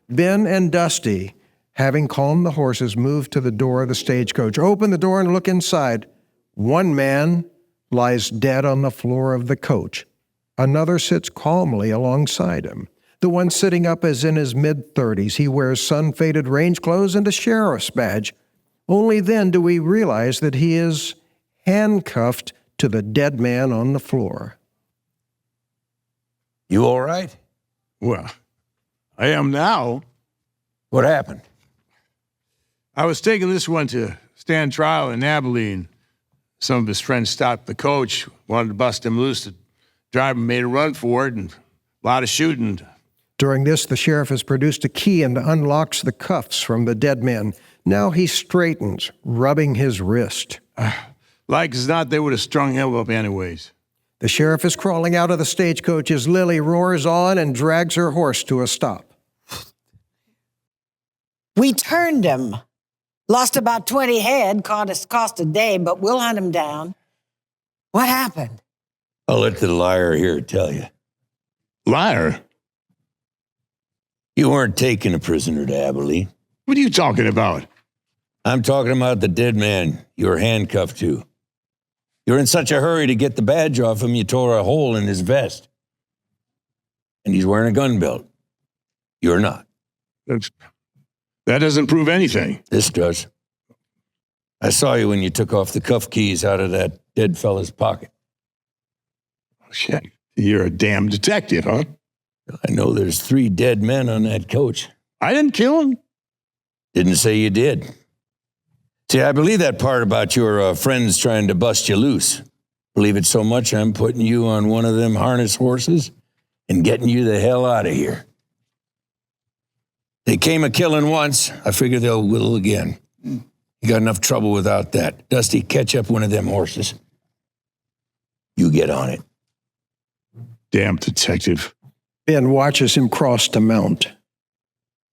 Ben and Dusty, having calmed the horses, move to the door of the stagecoach. Open the door and look inside. One man lies dead on the floor of the coach. Another sits calmly alongside him. The one sitting up is in his mid-30s. He wears sun-faded range clothes and a sheriff's badge. Only then do we realize that he is handcuffed to the dead man on the floor. You all right? Well, I am now. What happened? I was taking this one to stand trial in Abilene. Some of his friends stopped the coach, wanted to bust him loose. The driver made a run for it, and a lot of shooting. During this, the sheriff has produced a key and unlocks the cuffs from the dead man. Now he straightens, rubbing his wrist. Like as not, they would have strung him up anyways. The sheriff is crawling out of the stagecoach as Lily roars on and drags her horse to a stop. We turned him. Lost about 20 head, cost a day, but we'll hunt him down. What happened? I'll let the liar here tell you. Liar? You weren't taking a prisoner to Abilene. What are you talking about? I'm talking about the dead man you were handcuffed to. You're in such a hurry to get the badge off him, you tore a hole in his vest. And he's wearing a gun belt. You're not. That doesn't prove anything. This does. I saw you when you took off the cuff keys out of that dead fella's pocket. Oh, shit. You're a damn detective, huh? I know there's 3 dead men on that coach. I didn't kill him. Didn't say you did. See, I believe that part about your friends trying to bust you loose. Believe it so much, I'm putting you on one of them harness horses and getting you the hell out of here. They came a-killing once. I figure they'll whittle again. You got enough trouble without that. Dusty, catch up one of them horses. You get on it. Damn detective. Ben watches him cross to mount.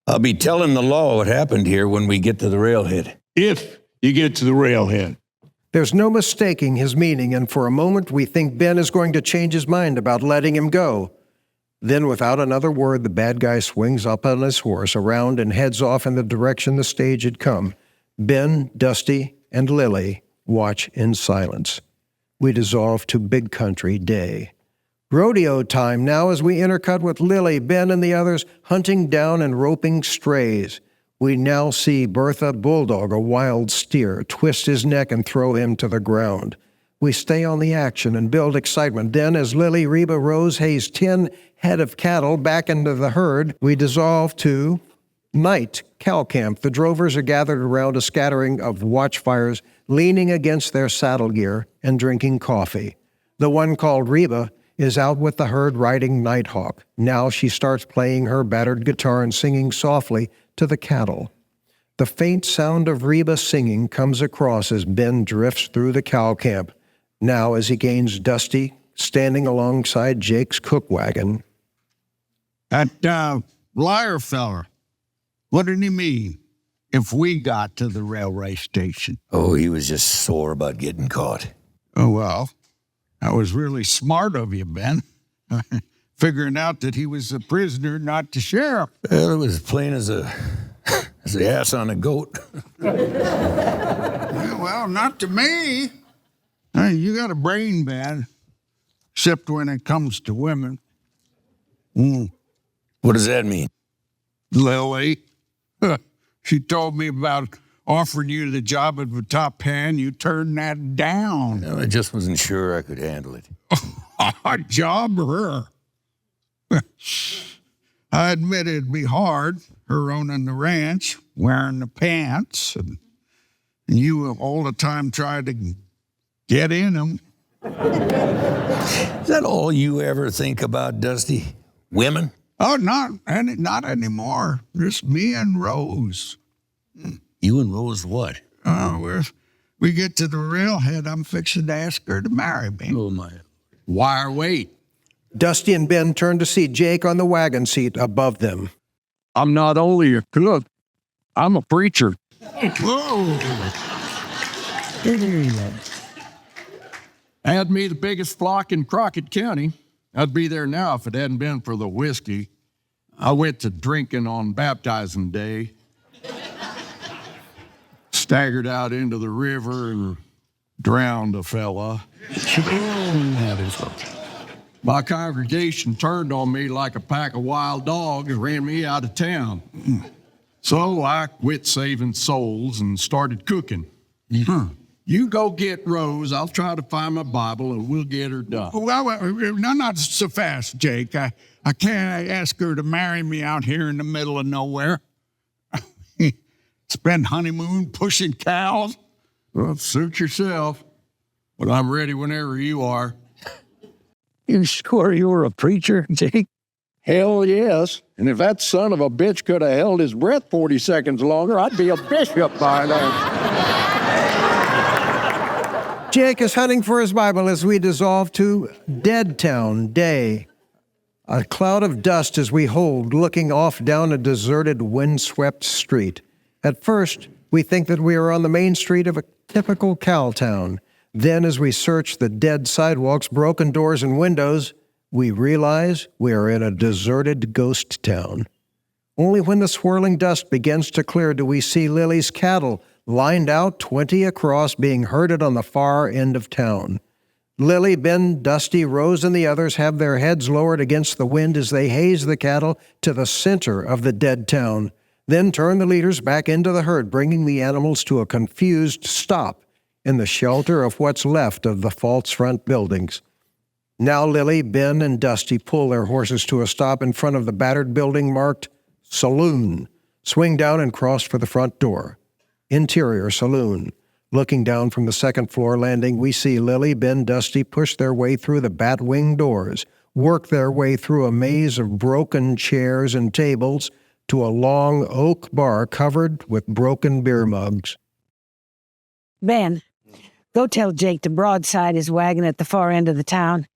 I'll be telling the law what happened here when we get to the railhead. If you get to the railhead. There's no mistaking his meaning, and for a moment we think Ben is going to change his mind about letting him go. Then, without another word, the bad guy swings up on his horse around and heads off in the direction the stage had come. Ben, Dusty, and Lily watch in silence. We dissolve to Big Country Day. Rodeo time now as we intercut with Lily, Ben, and the others hunting down and roping strays. We now see Bertha bulldog a wild steer, twist his neck and throw him to the ground. We stay on the action and build excitement. Then, as Lily Reba Rose haze 10 head of cattle back into the herd, we dissolve to night, cow camp. The drovers are gathered around a scattering of watchfires, leaning against their saddle gear and drinking coffee. The one called Reba is out with the herd riding Nighthawk. Now she starts playing her battered guitar and singing softly to the cattle. The faint sound of Reba singing comes across as Ben drifts through the cow camp. Now, as he gains Dusty, standing alongside Jake's cook wagon. That liar feller, what did he mean if we got to the railway station? Oh, he was just sore about getting caught. Oh, well, that was really smart of you, Ben. Figuring out that he was a prisoner, not the sheriff. Well, it was as plain as the ass on a goat. Yeah, well, not to me. Hey, you got a brain, Ben, except when it comes to women. What does that mean? Lily, she told me about offering you the job at the top hand. You turned that down. No, I just wasn't sure I could handle it. A job or her? I admit it'd be hard, her owning the ranch, wearing the pants, and you all the time tried to get in them. Is that all you ever think about, Dusty? Women? Oh, not anymore. Just me and Rose. You and Rose what? Oh, we get to the railhead, I'm fixing to ask her to marry me. Oh, my. Why wait? Dusty and Ben turn to see Jake on the wagon seat above them. I'm not only a cook, I'm a preacher. Whoa! Add me the biggest flock in Crockett County. I'd be there now if it hadn't been for the whiskey. I went to drinking on baptizing day. Staggered out into the river and drowned a fella. My congregation turned on me like a pack of wild dogs and ran me out of town. So I quit saving souls and started cooking. You go get Rose. I'll try to find my Bible and we'll get her done. Well, not so fast, Jake. I can't ask her to marry me out here in the middle of nowhere. Spend honeymoon pushing cows. Well, suit yourself. But I'm ready whenever you are. You sure you were a preacher, Jake? Hell yes. And if that son of a bitch could have held his breath 40 seconds longer, I'd be a bishop by now. Jake is hunting for his Bible as we dissolve to Dead Town Day. A cloud of dust as we hold, looking off down a deserted, windswept street. At first, we think that we are on the main street of a typical cow town. Then, as we search the dead sidewalks, broken doors, and windows, we realize we are in a deserted ghost town. Only when the swirling dust begins to clear do we see Lily's cattle lined out 20 across being herded on the far end of town. Lily, Ben, Dusty, Rose, and the others have their heads lowered against the wind as they haze the cattle to the center of the dead town, then turn the leaders back into the herd, bringing the animals to a confused stop in the shelter of what's left of the false front buildings. Now Lily, Ben, and Dusty pull their horses to a stop in front of the battered building marked Saloon, swing down and cross for the front door. Interior saloon. Looking down from the second floor landing, we see Lily, Ben, Dusty push their way through the bat-wing doors, work their way through a maze of broken chairs and tables to a long oak bar covered with broken beer mugs. Ben, go tell Jake to broadside his wagon at the far end of the town.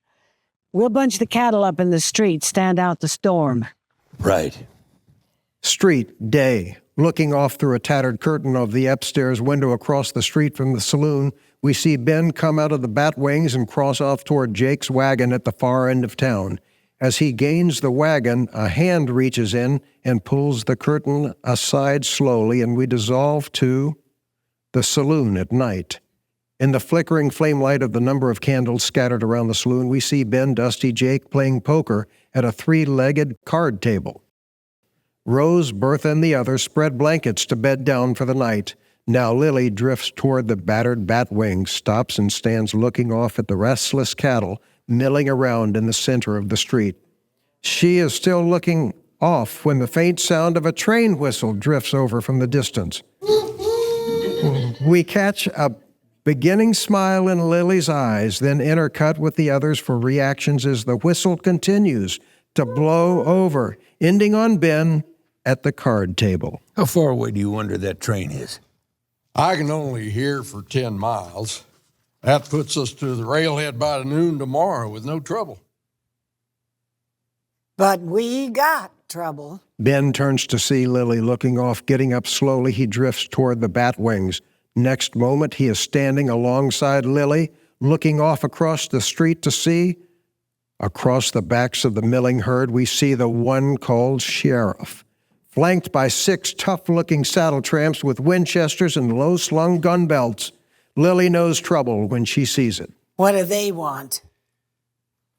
We'll bunch the cattle up in the street, stand out the storm. Right. Street, day. Looking off through a tattered curtain of the upstairs window across the street from the saloon, we see Ben come out of the bat wings and cross off toward Jake's wagon at the far end of town. As he gains the wagon, a hand reaches in and pulls the curtain aside slowly, and we dissolve to the saloon at night. In the flickering flame light of the number of candles scattered around the saloon, we see Ben, Dusty, Jake playing poker at a three-legged card table. Rose, Bertha, and the others spread blankets to bed down for the night. Now Lily drifts toward the battered bat wings, stops and stands looking off at the restless cattle milling around in the center of the street. She is still looking off when the faint sound of a train whistle drifts over from the distance. We catch a beginning smile in Lily's eyes, then intercut with the others for reactions as the whistle continues to blow over, ending on Ben at the card table. How far away do you wonder that train is? I can only hear for 10 miles. That puts us to the railhead by noon tomorrow with no trouble. But we got trouble. Ben turns to see Lily looking off. Getting up slowly, he drifts toward the bat wings. Next moment, he is standing alongside Lily, looking off across the street to see. Across the backs of the milling herd, we see the one called Sheriff, flanked by 6 tough-looking saddle tramps with Winchesters and low-slung gun belts. Lily knows trouble when she sees it. What do they want?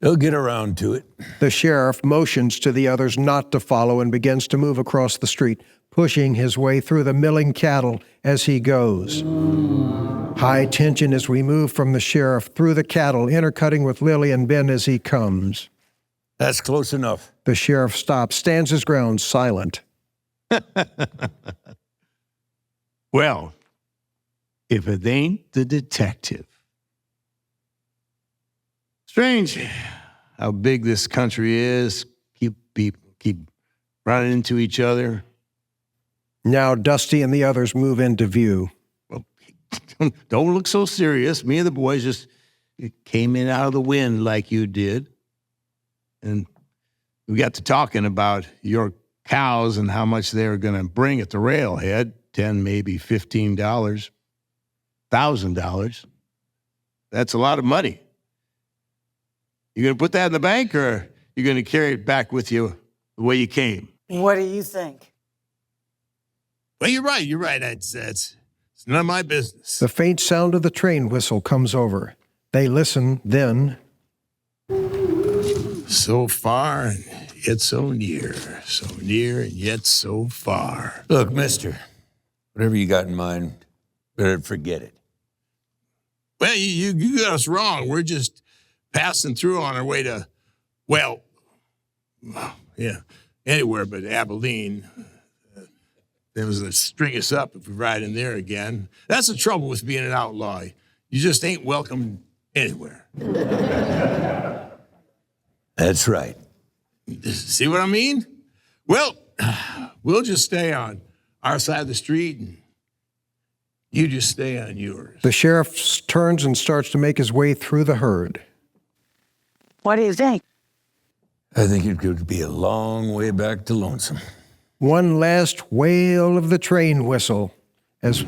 They'll get around to it. The sheriff motions to the others not to follow and begins to move across the street, pushing his way through the milling cattle as he goes. High tension as we move from the sheriff through the cattle, intercutting with Lily and Ben as he comes. That's close enough. The sheriff stops, stands his ground, silent. Well, if it ain't the detective. Strange how big this country is. People keep running into each other. Now Dusty and the others move into view. Well, don't look so serious. Me and the boys just came in out of the wind like you did. And we got to talking about your cows and how much they were going to bring at the railhead. $10, maybe $15, $1,000. That's a lot of money. You going to put that in the bank, or you going to carry it back with you the way you came? What do you think? Well, you're right. You're right. It's none of my business. The faint sound of the train whistle comes over. They listen, then. So far and yet so near. So near and yet so far. Look, mister, whatever you got in mind, better forget it. Well, you got us wrong. We're just passing through on our way to, well, yeah, anywhere but Abilene. There was a string us up if we ride in there again. That's the trouble with being an outlaw. You just ain't welcome anywhere. That's right. See what I mean? Well, we'll just stay on our side of the street, and you just stay on yours. The sheriff turns and starts to make his way through the herd. What do you think? I think it could be a long way back to Lonesome. One last wail of the train whistle as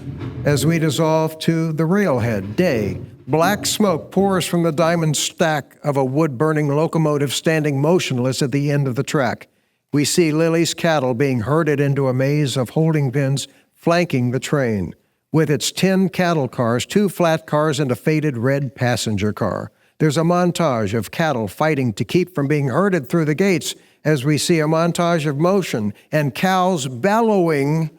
we dissolve to the railhead. Day. Black smoke pours from the diamond stack of a wood-burning locomotive standing motionless at the end of the track. We see Lily's cattle being herded into a maze of holding pens flanking the train, with its 10 cattle cars, 2 flat cars, and a faded red passenger car. There's a montage of cattle fighting to keep from being herded through the gates as we see a montage of motion and cows bellowing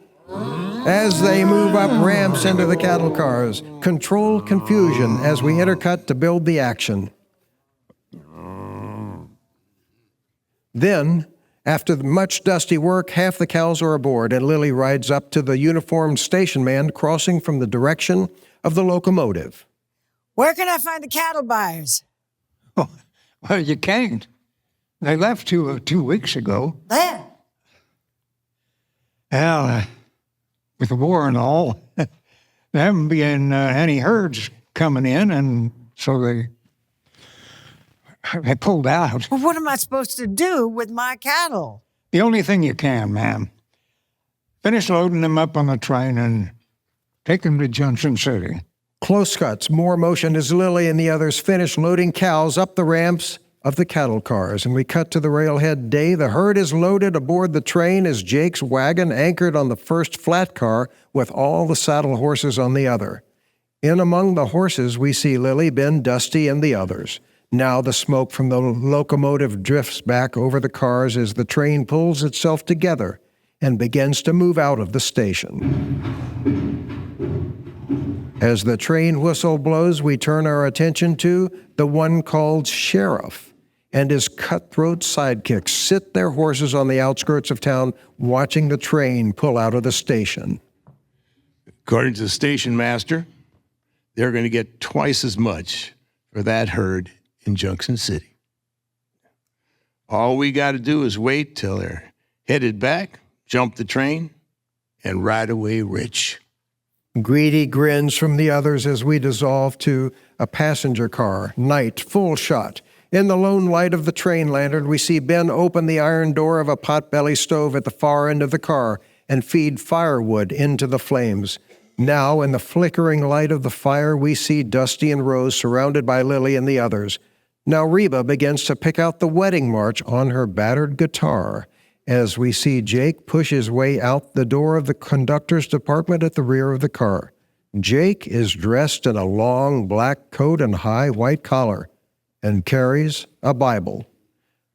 as they move up ramps into the cattle cars. Controlled confusion as we intercut to build the action. Then, after much dusty work, half the cows are aboard, and Lily rides up to the uniformed station man crossing from the direction of the locomotive. Where can I find the cattle buyers? Well, you can't. They left 2 weeks ago. There. Well, with the war and all, there haven't been any herds coming in, and so they pulled out. Well, what am I supposed to do with my cattle? The only thing you can, ma'am. Finish loading them up on the train and take them to Junction City. Close cuts, more motion as Lily and the others finish loading cows up the ramps of the cattle cars, and we cut to the railhead day. The herd is loaded aboard the train as Jake's wagon anchored on the first flat car with all the saddle horses on the other. In among the horses, we see Lily, Ben, Dusty, and the others. Now the smoke from the locomotive drifts back over the cars as the train pulls itself together and begins to move out of the station. As the train whistle blows, we turn our attention to the one called Sheriff and his cutthroat sidekicks sit their horses on the outskirts of town watching the train pull out of the station. According to the station master, they're going to get twice as much for that herd in Junction City. All we got to do is wait till they're headed back, jump the train, and ride away rich. Greedy grins from the others as we dissolve to a passenger car, night, full shot. In the lone light of the train lantern, we see Ben open the iron door of a potbelly stove at the far end of the car and feed firewood into the flames. Now, in the flickering light of the fire, we see Dusty and Rose surrounded by Lily and the others. Now Reba begins to pick out the wedding march on her battered guitar as we see Jake push his way out the door of the conductor's department at the rear of the car. Jake is dressed in a long black coat and high white collar and carries a Bible.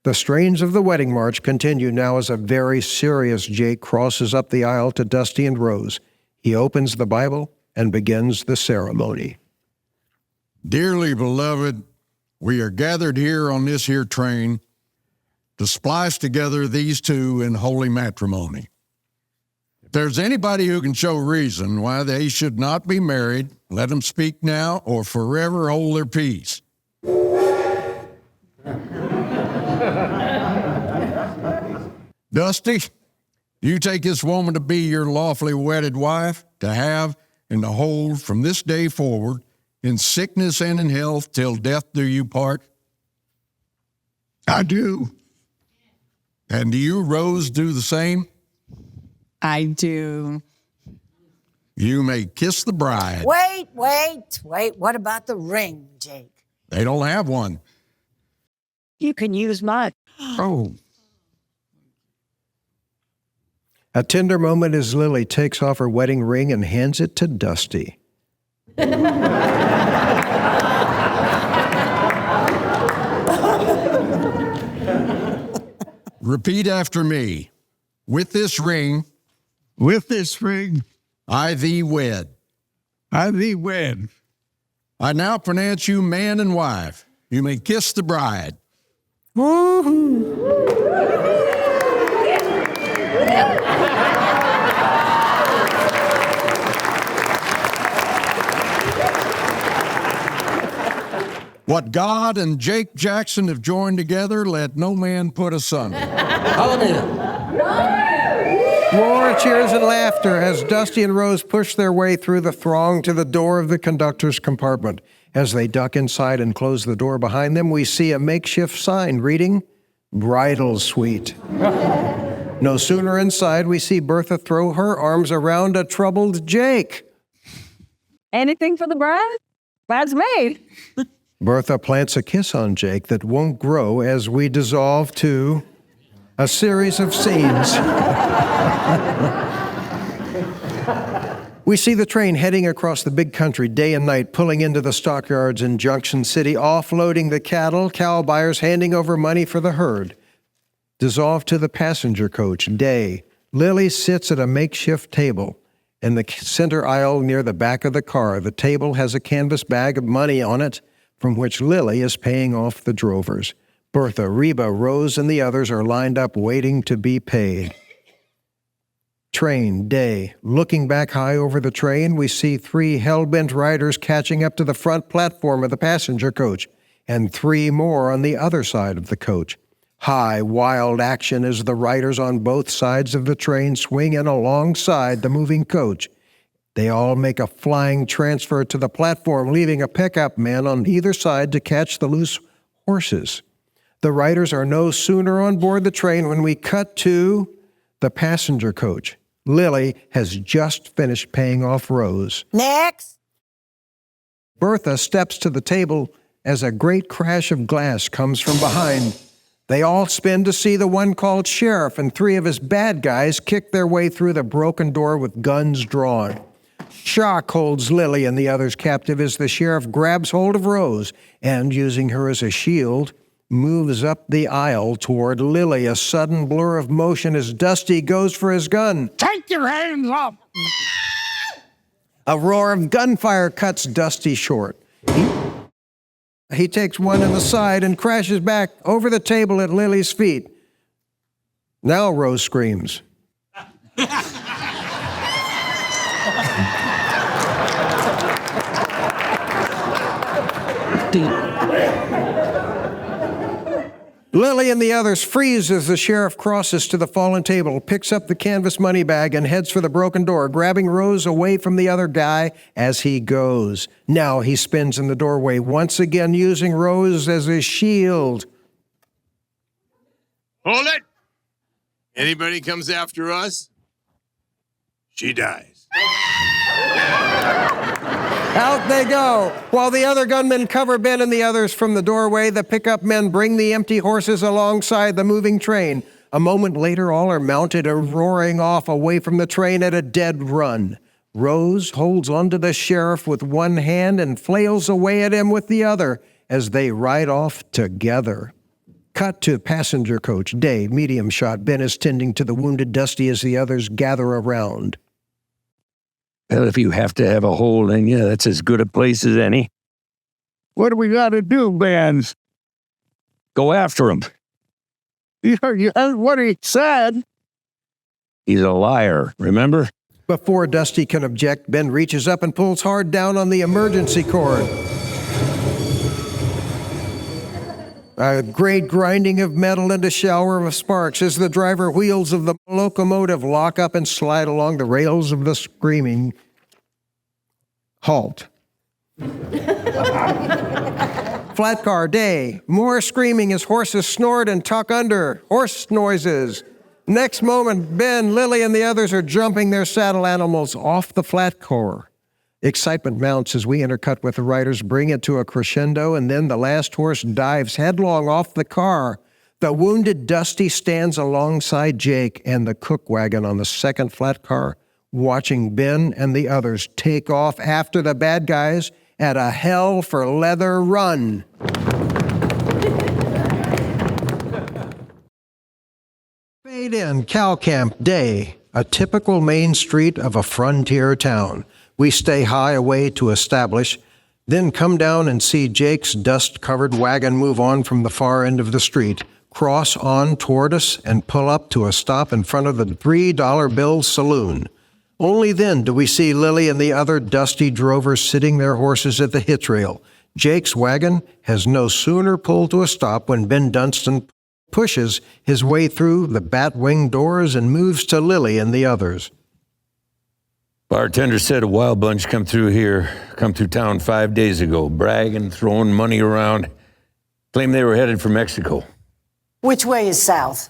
The strains of the wedding march continue now as a very serious Jake crosses up the aisle to Dusty and Rose. He opens the Bible and begins the ceremony. Dearly beloved, we are gathered here on this here train to splice together these two in holy matrimony. If there's anybody who can show reason why they should not be married, let them speak now or forever hold their peace. Dusty, you take this woman to be your lawfully wedded wife, to have and to hold from this day forward, in sickness and in health, till death do you part? I do. And do you, Rose, do the same? I do. You may kiss the bride. Wait. What about the ring, Jake? They don't have one. You can use mine. Oh. A tender moment as Lily takes off her wedding ring and hands it to Dusty. Repeat after me. With this ring, I thee wed. I now pronounce you man and wife. You may kiss the bride. What God and Jake Jackson have joined together, let no man put asunder. Hallelujah. More cheers and laughter as Dusty and Rose push their way through the throng to the door of the conductor's compartment. As they duck inside and close the door behind them, we see a makeshift sign reading, Bridal Suite. No sooner inside, we see Bertha throw her arms around a troubled Jake. Anything for the bride? Bride's made. Bertha plants a kiss on Jake that won't grow as we dissolve to a series of scenes. We see the train heading across the big country day and night, pulling into the stockyards in Junction City, offloading the cattle, cow buyers handing over money for the herd. Dissolve to the passenger coach, day. Lily sits at a makeshift table in the center aisle near the back of the car. The table has a canvas bag of money on it, from which Lily is paying off the drovers. Bertha, Reba, Rose, and the others are lined up waiting to be paid. Train, day. Looking back high over the train, we see 3 hell-bent riders catching up to the front platform of the passenger coach, and 3 more on the other side of the coach. High, wild action as the riders on both sides of the train swing in alongside the moving coach. They all make a flying transfer to the platform, leaving a pickup man on either side to catch the loose horses. The riders are no sooner on board the train when we cut to the passenger coach. Lily has just finished paying off Rose. Next. Bertha steps to the table as a great crash of glass comes from behind. They all spin to see the one called Sheriff and 3 of his bad guys kick their way through the broken door with guns drawn. Shock holds Lily and the others captive as the sheriff grabs hold of Rose and, using her as a shield, moves up the aisle toward Lily, a sudden blur of motion as Dusty goes for his gun. Take your hands off! A roar of gunfire cuts Dusty short. He takes one in the side and crashes back over the table at Lily's feet. Now Rose screams. Lily and the others freeze as the sheriff crosses to the fallen table, picks up the canvas money bag, and heads for the broken door, grabbing Rose away from the other guy as he goes. Now he spins in the doorway, once again using Rose as a shield. Hold it! Anybody comes after us, she dies. Out they go. While the other gunmen cover Ben and the others from the doorway, the pickup men bring the empty horses alongside the moving train. A moment later, all are mounted and roaring off away from the train at a dead run. Rose holds onto the sheriff with one hand and flails away at him with the other as they ride off together. Cut to passenger coach. Day, medium shot. Ben is tending to the wounded Dusty as the others gather around. Well, if you have to have a hole in you, that's as good a place as any. What do we got to do, Vance? Go after him. You heard what he said. He's a liar, remember? Before Dusty can object, Ben reaches up and pulls hard down on the emergency cord. A great grinding of metal and a shower of sparks as the driver wheels of the locomotive lock up and slide along the rails of the screaming. Halt. Flat car, Day. More screaming as horses snort and tuck under. Horse noises. Next moment, Ben, Lily, and the others are jumping their saddle animals off the flat car. Excitement mounts as we intercut with the riders, bring it to a crescendo, and then the last horse dives headlong off the car. The wounded Dusty stands alongside Jake and the cook wagon on the second flat car, watching Ben and the others take off after the bad guys at a hell for leather run. Fade in, cow camp, Day, a typical main street of a frontier town. We stay high away to establish, then come down and see Jake's dust-covered wagon move on from the far end of the street, cross on toward us, and pull up to a stop in front of the $3 bill saloon. Only then do we see Lily and the other dusty drovers sitting their horses at the hitch rail. Jake's wagon has no sooner pulled to a stop when Ben Dunstan pushes his way through the bat-wing doors and moves to Lily and the others. Bartender said a wild bunch come through town 5 days ago, bragging, throwing money around. Claimed they were headed for Mexico. Which way is south?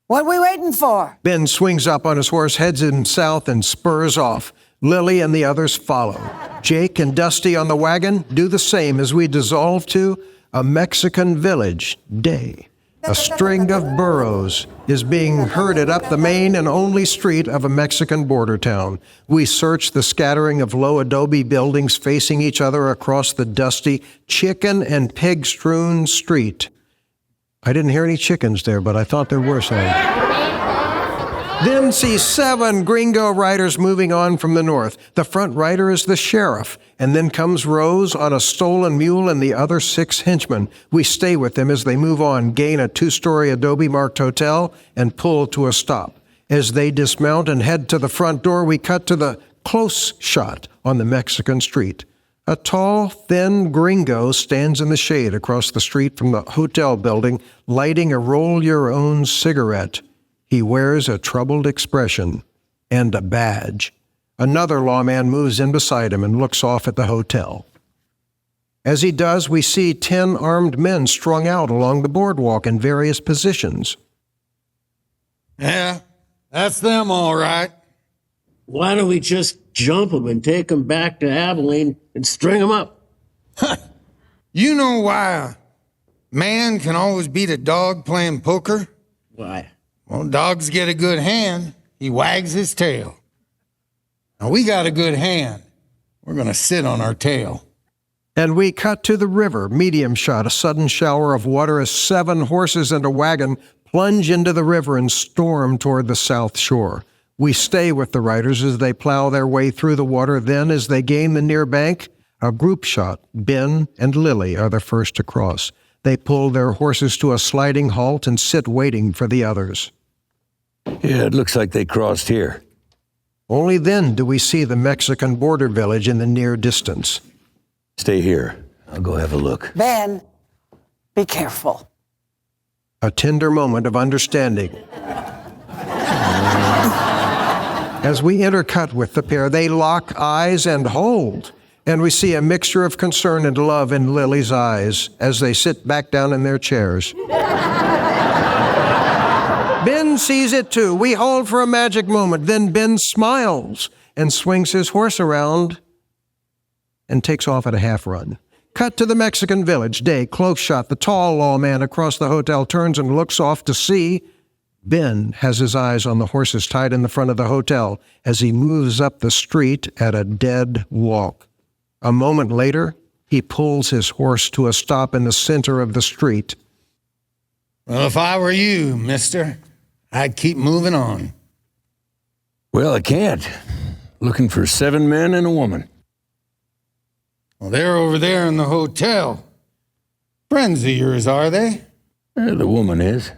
What are we waiting for? Ben swings up on his horse, heads him south, and spurs off. Lily and the others follow. Jake and Dusty on the wagon do the same as we dissolve to a Mexican village, Day. A string of burros is being herded up the main and only street of a Mexican border town. We search the scattering of low adobe buildings facing each other across the dusty, chicken and pig-strewn street. I didn't hear any chickens there, but I thought there were some. Then see 7 gringo riders moving on from the north. The front rider is the sheriff, and then comes Rose on a stolen mule and the other 6 henchmen. We stay with them as they move on, gain a 2-story adobe-marked hotel, and pull to a stop. As they dismount and head to the front door, we cut to the close shot on the Mexican street. A tall, thin gringo stands in the shade across the street from the hotel building, lighting a roll-your-own cigarette. He wears a troubled expression and a badge. Another lawman moves in beside him and looks off at the hotel. As he does, we see 10 armed men strung out along the boardwalk in various positions. Yeah, that's them all right. Why don't we just jump them and take them back to Abilene and string them up? You know why a man can always beat a dog playing poker? Why? Well, dogs get a good hand, he wags his tail. Now, we got a good hand. We're going to sit on our tail. And we cut to the river, medium shot, a sudden shower of water as 7 horses and a wagon plunge into the river and storm toward the south shore. We stay with the riders as they plow their way through the water. Then, as they gain the near bank, a group shot. Ben and Lily are the first to cross. They pull their horses to a sliding halt and sit waiting for the others. Yeah, it looks like they crossed here. Only then do we see the Mexican border village in the near distance. Stay here. I'll go have a look. Ben, be careful. A tender moment of understanding. As we intercut with the pair, they lock eyes and hold, and we see a mixture of concern and love in Lily's eyes as they sit back down in their chairs. Ben sees it too. We hold for a magic moment. Then Ben smiles and swings his horse around and takes off at a half run. Cut to the Mexican village. Day, close shot. The tall lawman across the hotel turns and looks off to sea. Ben has his eyes on the horses tied in the front of the hotel as he moves up the street at a dead walk. A moment later, he pulls his horse to a stop in the center of the street. Well, if I were you, mister, I'd keep moving on. Well, I can't. Looking for 7 men and a woman. Well, they're over there in the hotel. Friends of yours, are they? The woman is.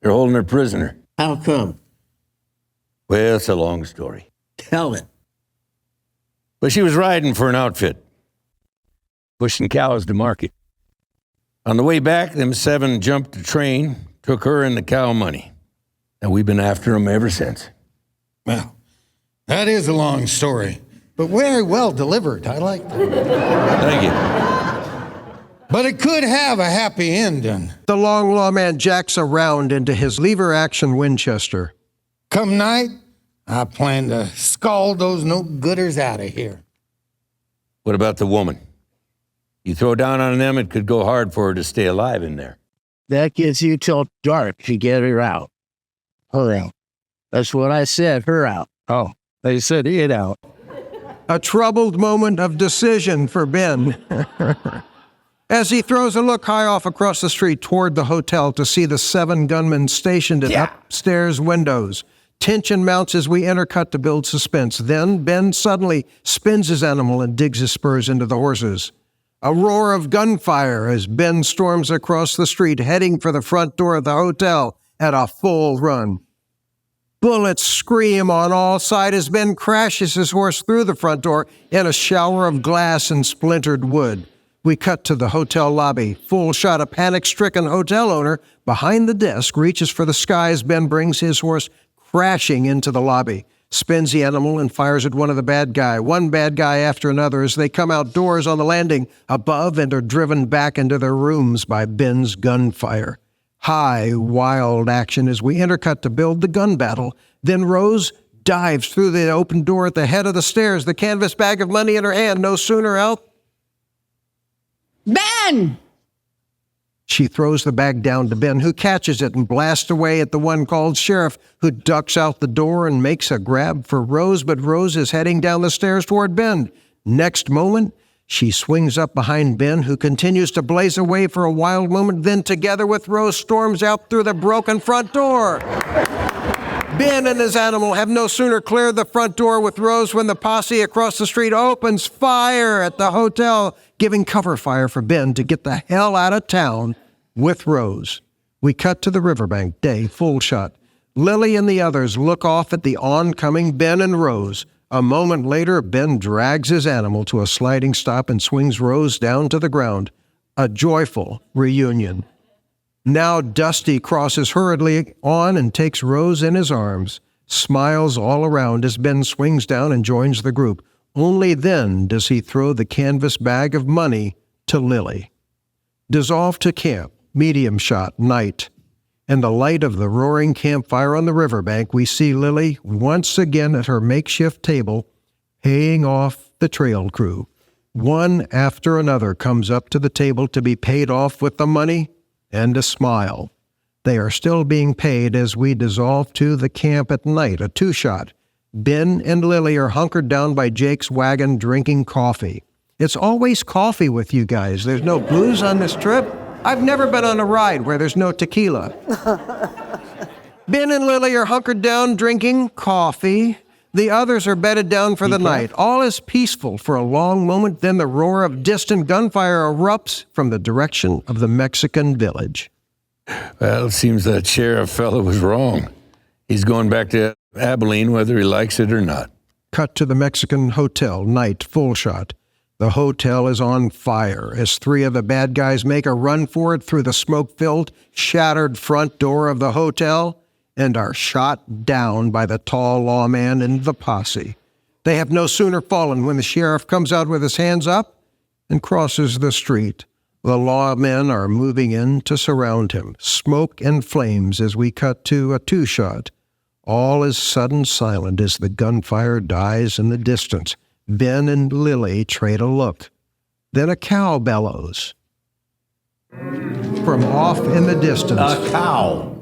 They're holding her prisoner. How come? Well, it's a long story. Tell it. But she was riding for an outfit, pushing cows to market. On the way back, them 7 jumped the train, took her and the cow money. And we've been after them ever since. Well, that is a long story, but very well delivered. I like that. Thank you. But it could have a happy ending. The long lawman jacks around into his lever-action Winchester. Come night, I plan to scald those no-gooders out of here. What about the woman? You throw down on them, it could go hard for her to stay alive in there. That gives you till dark to get her out. Her out. That's what I said, her out. Oh, they said it out. A troubled moment of decision for Ben. As he throws a look high off across the street toward the hotel to see the 7 gunmen stationed at upstairs windows. Tension mounts as we intercut to build suspense. Then Ben suddenly spins his animal and digs his spurs into the horses. A roar of gunfire as Ben storms across the street, heading for the front door of the hotel at a full run. Bullets scream on all sides as Ben crashes his horse through the front door in a shower of glass and splintered wood. We cut to the hotel lobby. Full shot, a panic-stricken hotel owner behind the desk reaches for the sky as Ben brings his horse crashing into the lobby, spins the animal and fires at one of the bad guy. One bad guy after another as they come outdoors on the landing above and are driven back into their rooms by Ben's gunfire. High, wild action as we intercut to build the gun battle. Then Rose dives through the open door at the head of the stairs, the canvas bag of money in her hand. No sooner out. Ben! She throws the bag down to Ben, who catches it and blasts away at the one called sheriff, who ducks out the door and makes a grab for Rose, but Rose is heading down the stairs toward Ben. Next moment, she swings up behind Ben, who continues to blaze away for a wild moment, then together with Rose storms out through the broken front door. Ben and his animal have no sooner cleared the front door with Rose when the posse across the street opens fire at the hotel, giving cover fire for Ben to get the hell out of town with Rose. We cut to the riverbank. Day, full shot. Lily and the others look off at the oncoming Ben and Rose. A moment later, Ben drags his animal to a sliding stop and swings Rose down to the ground. A joyful reunion. Now Dusty crosses hurriedly on and takes Rose in his arms, smiles all around as Ben swings down and joins the group. Only then does he throw the canvas bag of money to Lily. Dissolve to camp, medium shot, night. In the light of the roaring campfire on the riverbank, we see Lily once again at her makeshift table, paying off the trail crew. One after another comes up to the table to be paid off with the money and a smile. They are still being paid as we dissolve to the camp at night, a two-shot. Ben and Lily are hunkered down by Jake's wagon drinking coffee. It's always coffee with you guys. There's no booze on this trip. I've never been on a ride where there's no tequila. Ben and Lily are hunkered down drinking coffee. The others are bedded down for the night. All is peaceful for a long moment, then the roar of distant gunfire erupts from the direction of the Mexican village. Well, it seems that sheriff fellow was wrong. He's going back to Abilene whether he likes it or not. Cut to the Mexican hotel, night, full shot. The hotel is on fire as three of the bad guys make a run for it through the smoke-filled, shattered front door of the hotel and are shot down by the tall lawman and the posse. They have no sooner fallen when the sheriff comes out with his hands up and crosses the street. The lawmen are moving in to surround him, smoke and flames as we cut to a two-shot. All is sudden silent as the gunfire dies in the distance. Ben and Lily trade a look. Then a cow bellows. From off in the distance. A cow.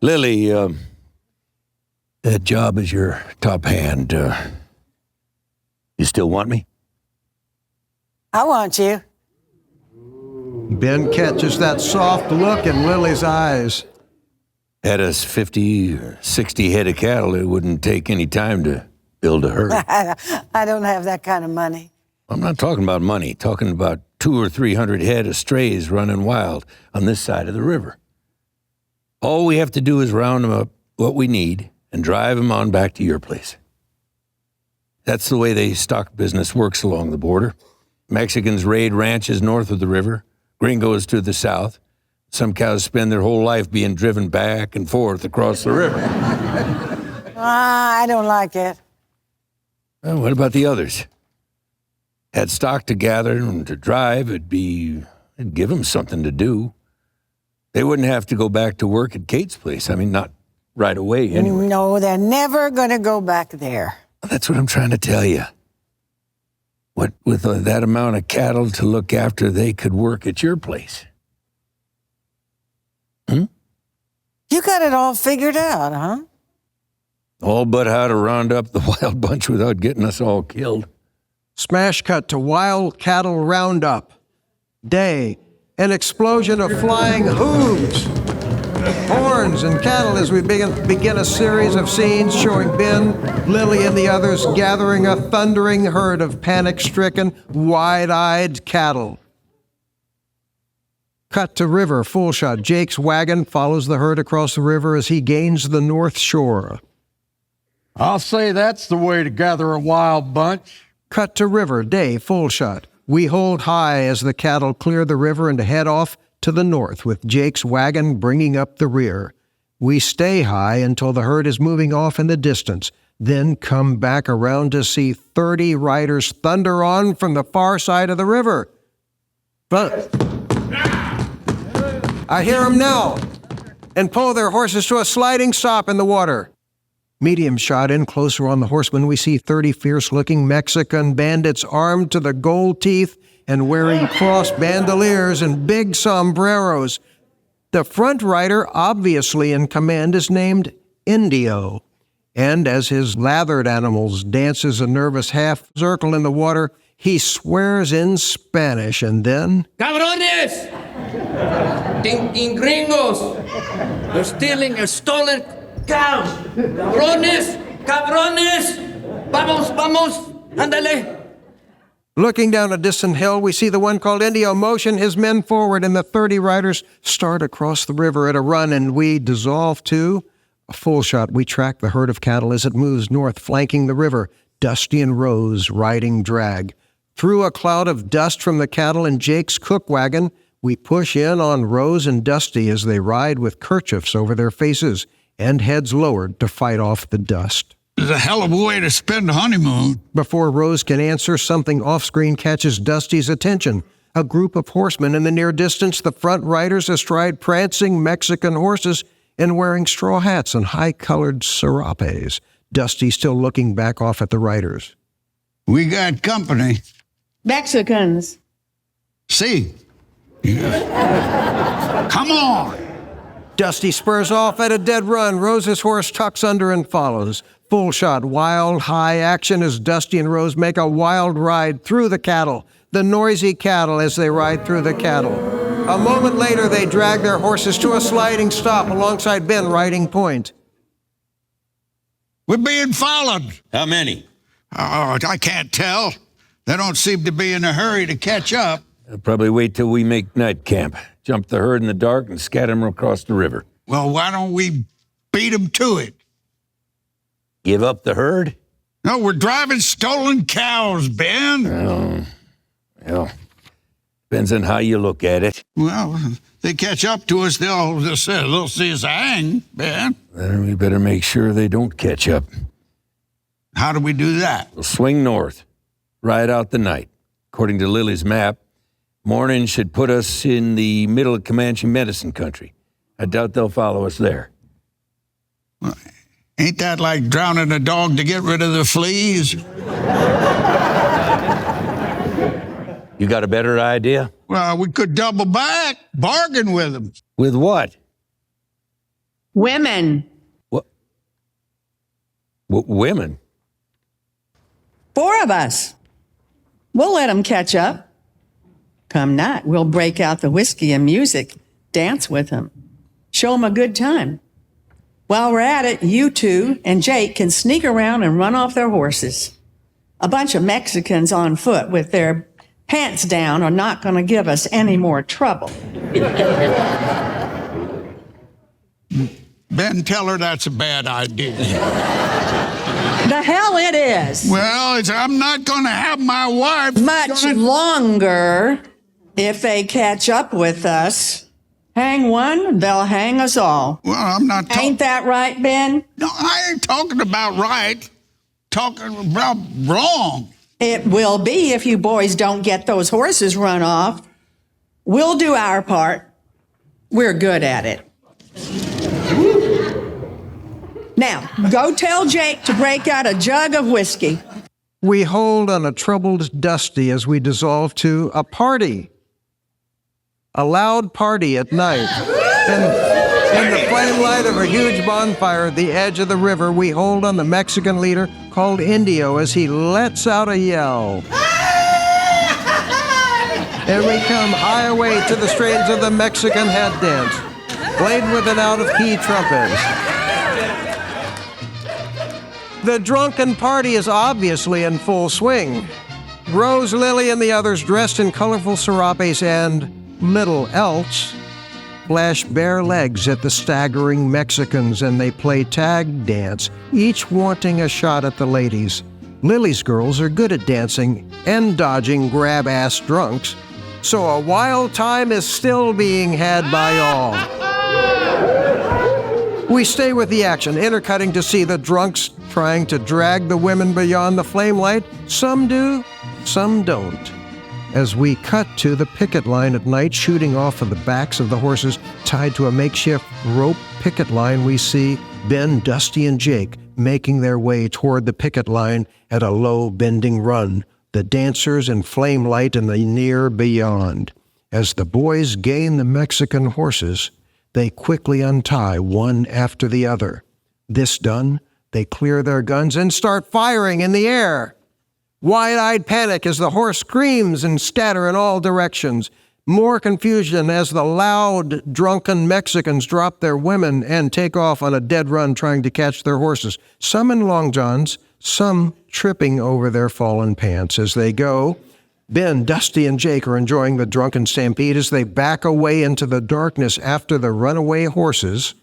Lily, that job as your top hand, you still want me? I want you. Ben catches that soft look in Lily's eyes. Had us 50 or 60 head of cattle, it wouldn't take any time to build a herd. I don't have that kind of money. I'm not talking about money, talking about 200 or 300 head of strays running wild on this side of the river. All we have to do is round them up what we need and drive them on back to your place. That's the way the stock business works along the border. Mexicans raid ranches north of the river, gringos to the south. Some cows spend their whole life being driven back and forth across the river. I don't like it. Well, what about the others? Had stock to gather and to drive, it'd give them something to do. They wouldn't have to go back to work at Kate's place. I mean, not right away anyway. No, they're never going to go back there. That's what I'm trying to tell you. What with that amount of cattle to look after, they could work at your place. You got it all figured out, huh? All but how to round up the wild bunch without getting us all killed. Smash cut to wild cattle roundup. Day, an explosion of flying hooves, horns, and cattle as we begin a series of scenes showing Ben, Lily, and the others gathering a thundering herd of panic-stricken, wide-eyed cattle. Cut to river, full shot. Jake's wagon follows the herd across the river as he gains the north shore. I'll say that's the way to gather a wild bunch. Cut to river, day, full shot. We hold high as the cattle clear the river and head off to the north, with Jake's wagon bringing up the rear. We stay high until the herd is moving off in the distance, then come back around to see 30 riders thunder on from the far side of the river. But I hear them now, and pull their horses to a sliding stop in the water. Medium shot in, closer on the horsemen, we see 30 fierce-looking Mexican bandits armed to the gold teeth and wearing cross bandoliers and big sombreros. The front rider, obviously in command, is named Indio, and as his lathered animals dances a nervous half-circle in the water, he swears in Spanish, and then... Cabrones! Thinking gringos! They're stealing a stolen cow! Cabrones! Cabrones! Vamos, vamos! Ándale! Looking down a distant hill, we see the one called Indio motion his men forward, and the 30 riders start across the river at a run, and we dissolve to a full shot. We track the herd of cattle as it moves north, flanking the river, Dusty and Rose riding drag. Through a cloud of dust from the cattle in Jake's cook wagon, we push in on Rose and Dusty as they ride with kerchiefs over their faces and heads lowered to fight off the dust. It's a hell of a way to spend a honeymoon. Before Rose can answer, something off-screen catches Dusty's attention. A group of horsemen in the near distance, the front riders astride prancing Mexican horses and wearing straw hats and high-colored serapes. Dusty still looking back off at the riders. We got company. Mexicans. See. Come on. Dusty spurs off at a dead run. Rose's horse tucks under and follows. Full shot, wild, high action as Dusty and Rose make a wild ride through the cattle, the noisy cattle as they ride through the cattle. A moment later, they drag their horses to a sliding stop alongside Ben riding point. We're being followed. How many? Oh, I can't tell. They don't seem to be in a hurry to catch up. They'll probably wait till we make night camp, jump the herd in the dark, and scatter them across the river. Well, why don't we beat them to it? Give up the herd? No, we're driving stolen cows, Ben. Oh, well, depends on how you look at it. Well, if they catch up to us, they'll see us hang, Ben. Then we better make sure they don't catch up. How do we do that? We'll swing north, ride out the night. According to Lily's map, morning should put us in the middle of Comanche medicine country. I doubt they'll follow us there. Well, ain't that like drowning a dog to get rid of the fleas? You got a better idea? Well, we could double back, bargain with them. With what? Women. What? Women? 4 of us. We'll let them catch up. Come night, we'll break out the whiskey and music, dance with them, show them a good time. While we're at it, you two and Jake can sneak around and run off their horses. A bunch of Mexicans on foot with their pants down are not going to give us any more trouble. Ben, tell her that's a bad idea. The hell it is. Well, I'm not going to have my wife much longer if they catch up with us. Hang one, they'll hang us all. Well, I'm not Ain't that right, Ben? No, I ain't talking about right. Talking about wrong. It will be if you boys don't get those horses run off. We'll do our part. We're good at it. Now, go tell Jake to break out a jug of whiskey. We hold on a troubled Dusty as we dissolve to a party. A loud party at night. In the flame light of a huge bonfire at the edge of the river, we hold on the Mexican leader called Indio as he lets out a yell. And we come high away to the strains of the Mexican head dance, played with an out-of-key trumpet. The drunken party is obviously in full swing. Rose, Lily, and the others dressed in colorful serapes and little else flash bare legs at the staggering Mexicans, and they play tag dance, each wanting a shot at the ladies. Lily's girls are good at dancing and dodging grab-ass drunks, so a wild time is still being had by all. We stay with the action, intercutting to see the drunks trying to drag the women beyond the flame light. Some do, some don't. As we cut to the picket line at night, shooting off of the backs of the horses tied to a makeshift rope picket line, we see Ben, Dusty, and Jake making their way toward the picket line at a low, bending run, the dancers in flame light in the near beyond. As the boys gain the Mexican horses, they quickly untie one after the other. This done, they clear their guns and start firing in the air. Wide-eyed panic as the horse screams and scatter in all directions. More confusion as the loud, drunken Mexicans drop their women and take off on a dead run trying to catch their horses, some in long johns, some tripping over their fallen pants. As they go, Ben, Dusty, and Jake are enjoying the drunken stampede as they back away into the darkness after the runaway horses,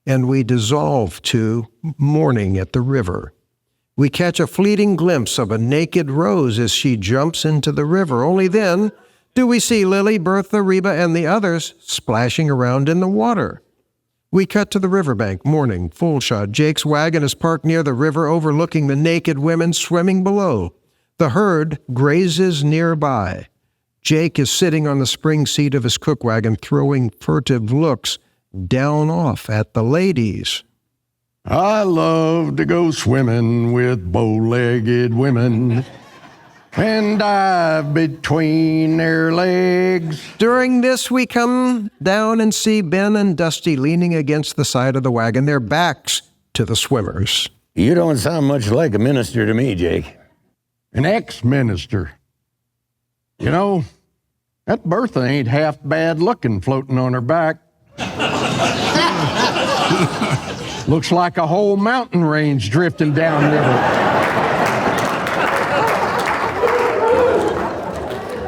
and we dissolve to morning at the river. We catch a fleeting glimpse of a naked Rose as she jumps into the river. Only then do we see Lily, Bertha, Reba, and the others splashing around in the water. We cut to the riverbank, morning, full shot. Jake's wagon is parked near the river overlooking the naked women swimming below. The herd grazes nearby. Jake is sitting on the spring seat of his cook wagon, throwing furtive looks down off at the ladies. I love to go swimming with bow-legged women and dive between their legs. During this, we come down and see Ben and Dusty leaning against the side of the wagon, their backs to the swimmers. You don't sound much like a minister to me, Jake. An ex-minister. You know, that Bertha ain't half bad looking floating on her back. Looks like a whole mountain range drifting downriver.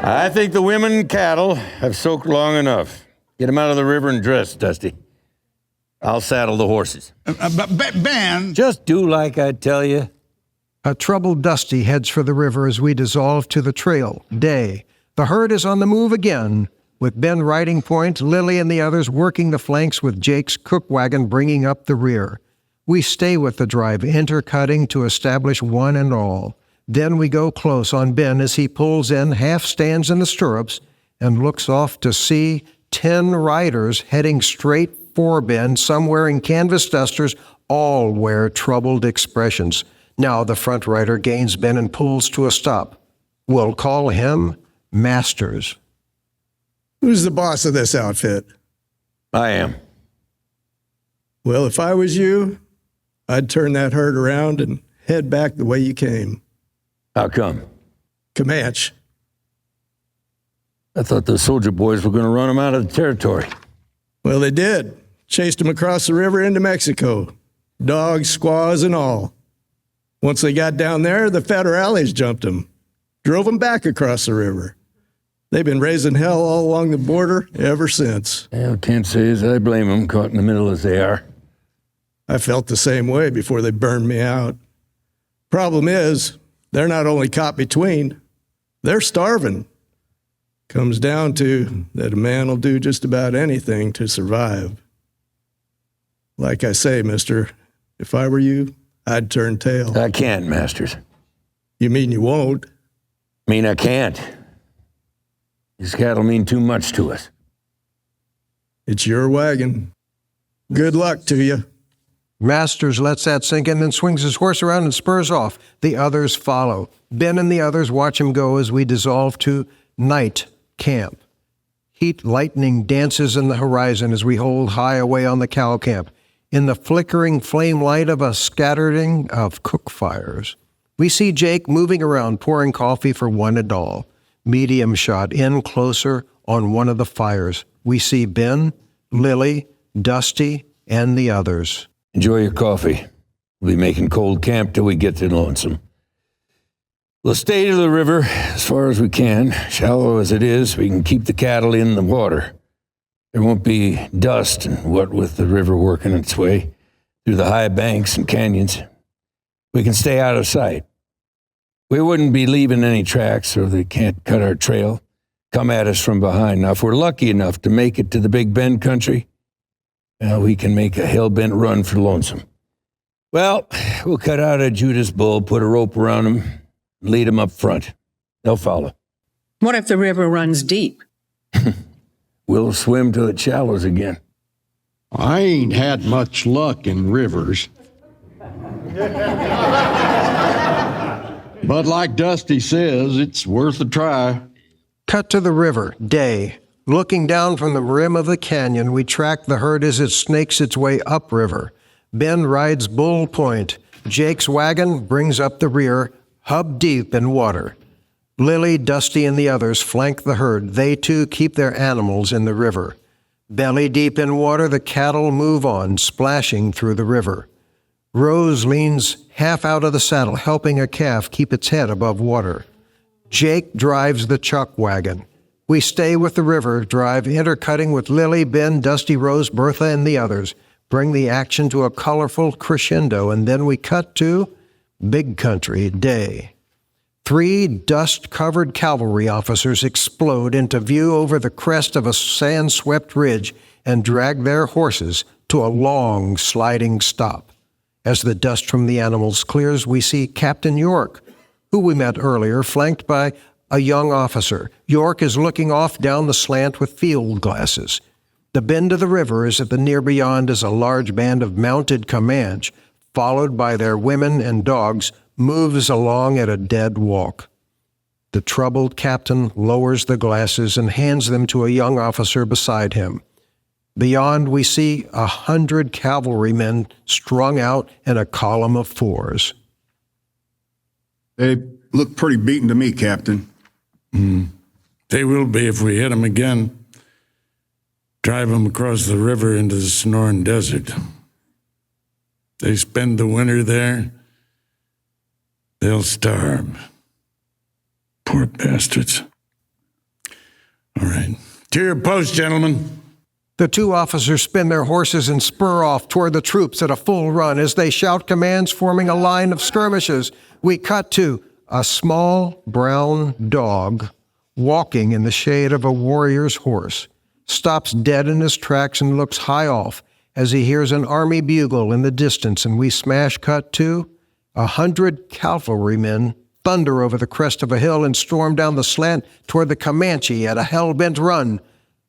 I think the women and cattle have soaked long enough. Get them out of the river and dress, Dusty. I'll saddle the horses. Ben! Just do like I tell you. A troubled Dusty heads for the river as we dissolve to the trail. Day. The herd is on the move again, with Ben riding point, Lily and the others working the flanks with Jake's cook wagon bringing up the rear. We stay with the drive, intercutting to establish one and all. Then we go close on Ben as he pulls in, half stands in the stirrups, and looks off to see 10 riders heading straight for Ben, some wearing canvas dusters, all wear troubled expressions. Now the front rider gains Ben and pulls to a stop. We'll call him Masters. Who's the boss of this outfit? I am. Well, if I was you, I'd turn that herd around and head back the way you came. How come? Comanche. I thought the soldier boys were going to run them out of the territory. Well, they did. Chased them across the river into Mexico. Dogs, squaws, and all. Once they got down there, the federales jumped them. Drove them back across the river. They've been raising hell all along the border ever since. Well, can't say as I blame them, caught in the middle as they are. I felt the same way before they burned me out. Problem is, they're not only caught between, they're starving. Comes down to that a man will do just about anything to survive. Like I say, mister, if I were you, I'd turn tail. I can't, Masters. You mean you won't? Mean I can't. These cattle mean too much to us. It's your wagon. Good luck to you. Masters lets that sink in, then swings his horse around and spurs off. The others follow. Ben and the others watch him go as we dissolve to night camp. Heat lightning dances in the horizon as we hold high away on the cow camp. In the flickering flame light of a scattering of cook fires, we see Jake moving around, pouring coffee for one and all. Medium shot in closer on one of the fires. We see Ben, Lily, Dusty, and the others. Enjoy your coffee. We'll be making cold camp till we get to Lonesome. We'll stay to the river as far as we can. Shallow as it is, we can keep the cattle in the water. There won't be dust and what with the river working its way through the high banks and canyons. We can stay out of sight. We wouldn't be leaving any tracks so they can't cut our trail, come at us from behind. Now, if we're lucky enough to make it to the Big Bend country, we can make a hell-bent run for Lonesome. Well, we'll cut out a Judas bull, put a rope around them, lead them up front. They'll follow. What if the river runs deep? We'll swim till it shallows again. I ain't had much luck in rivers. But like Dusty says, it's worth a try. Cut to the river, day. Looking down from the rim of the canyon, we track the herd as it snakes its way upriver. Ben rides Bull Point. Jake's wagon brings up the rear, hub deep in water. Lily, Dusty, and the others flank the herd. They, too, keep their animals in the river. Belly deep in water, the cattle move on, splashing through the river. Rose leans half out of the saddle, helping a calf keep its head above water. Jake drives the chuck wagon. We stay with the river, drive intercutting with Lily, Ben, Dusty, Rose, Bertha, and the others, bring the action to a colorful crescendo, and then we cut to Big Country Day. 3 dust-covered cavalry officers explode into view over the crest of a sand-swept ridge and drag their horses to a long, sliding stop. As the dust from the animals clears, we see Captain York, who we met earlier, flanked by a young officer. York is looking off down the slant with field glasses. The bend of the river is at the near beyond as a large band of mounted Comanche, followed by their women and dogs, moves along at a dead walk. The troubled captain lowers the glasses and hands them to a young officer beside him. Beyond, we see 100 cavalrymen strung out in a column of 4s. They look pretty beaten to me, Captain. They will be if we hit them again. Drive them across the river into the Sonoran Desert. They spend the winter there. They'll starve. Poor bastards. All right. To your post, gentlemen. The 2 officers spin their horses and spur off toward the troops at a full run as they shout commands, forming a line of skirmishes. We cut to a small brown dog walking in the shade of a warrior's horse, stops dead in his tracks and looks high off as he hears an army bugle in the distance, and we smash cut to 100 cavalrymen thunder over the crest of a hill and storm down the slant toward the Comanche at a hell-bent run.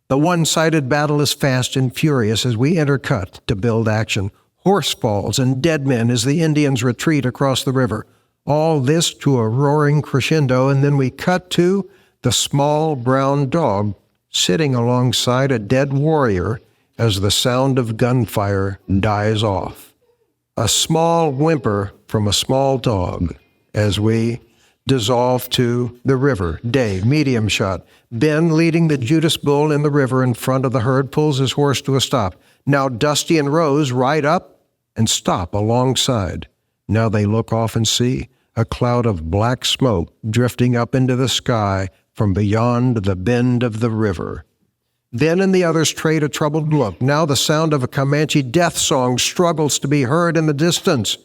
The one-sided battle is fast and furious as we intercut to build action. Horse falls and dead men as the Indians retreat across the river. All this to a roaring crescendo, and then we cut to the small brown dog sitting alongside a dead warrior as the sound of gunfire dies off. A small whimper from a small dog as we dissolve to the river. Day, medium shot. Ben, leading the Judas bull in the river in front of the herd, pulls his horse to a stop. Now Dusty and Rose ride up and stop alongside. Now they look off and see a cloud of black smoke drifting up into the sky from beyond the bend of the river. Ben and the others trade a troubled look. Now the sound of a Comanche death song struggles to be heard in the distance.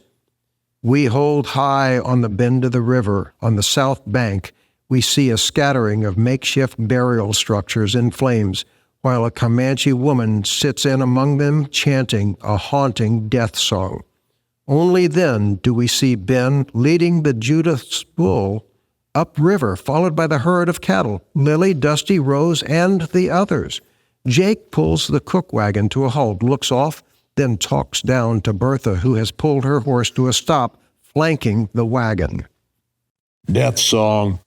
We hold high on the bend of the river. On the south bank, we see a scattering of makeshift burial structures in flames, while a Comanche woman sits in among them chanting a haunting death song. Only then do we see Ben leading the Judas bull upriver, followed by the herd of cattle, Lily, Dusty, Rose, and the others. Jake pulls the cook wagon to a halt, looks off, then talks down to Bertha, who has pulled her horse to a stop, flanking the wagon. Death song.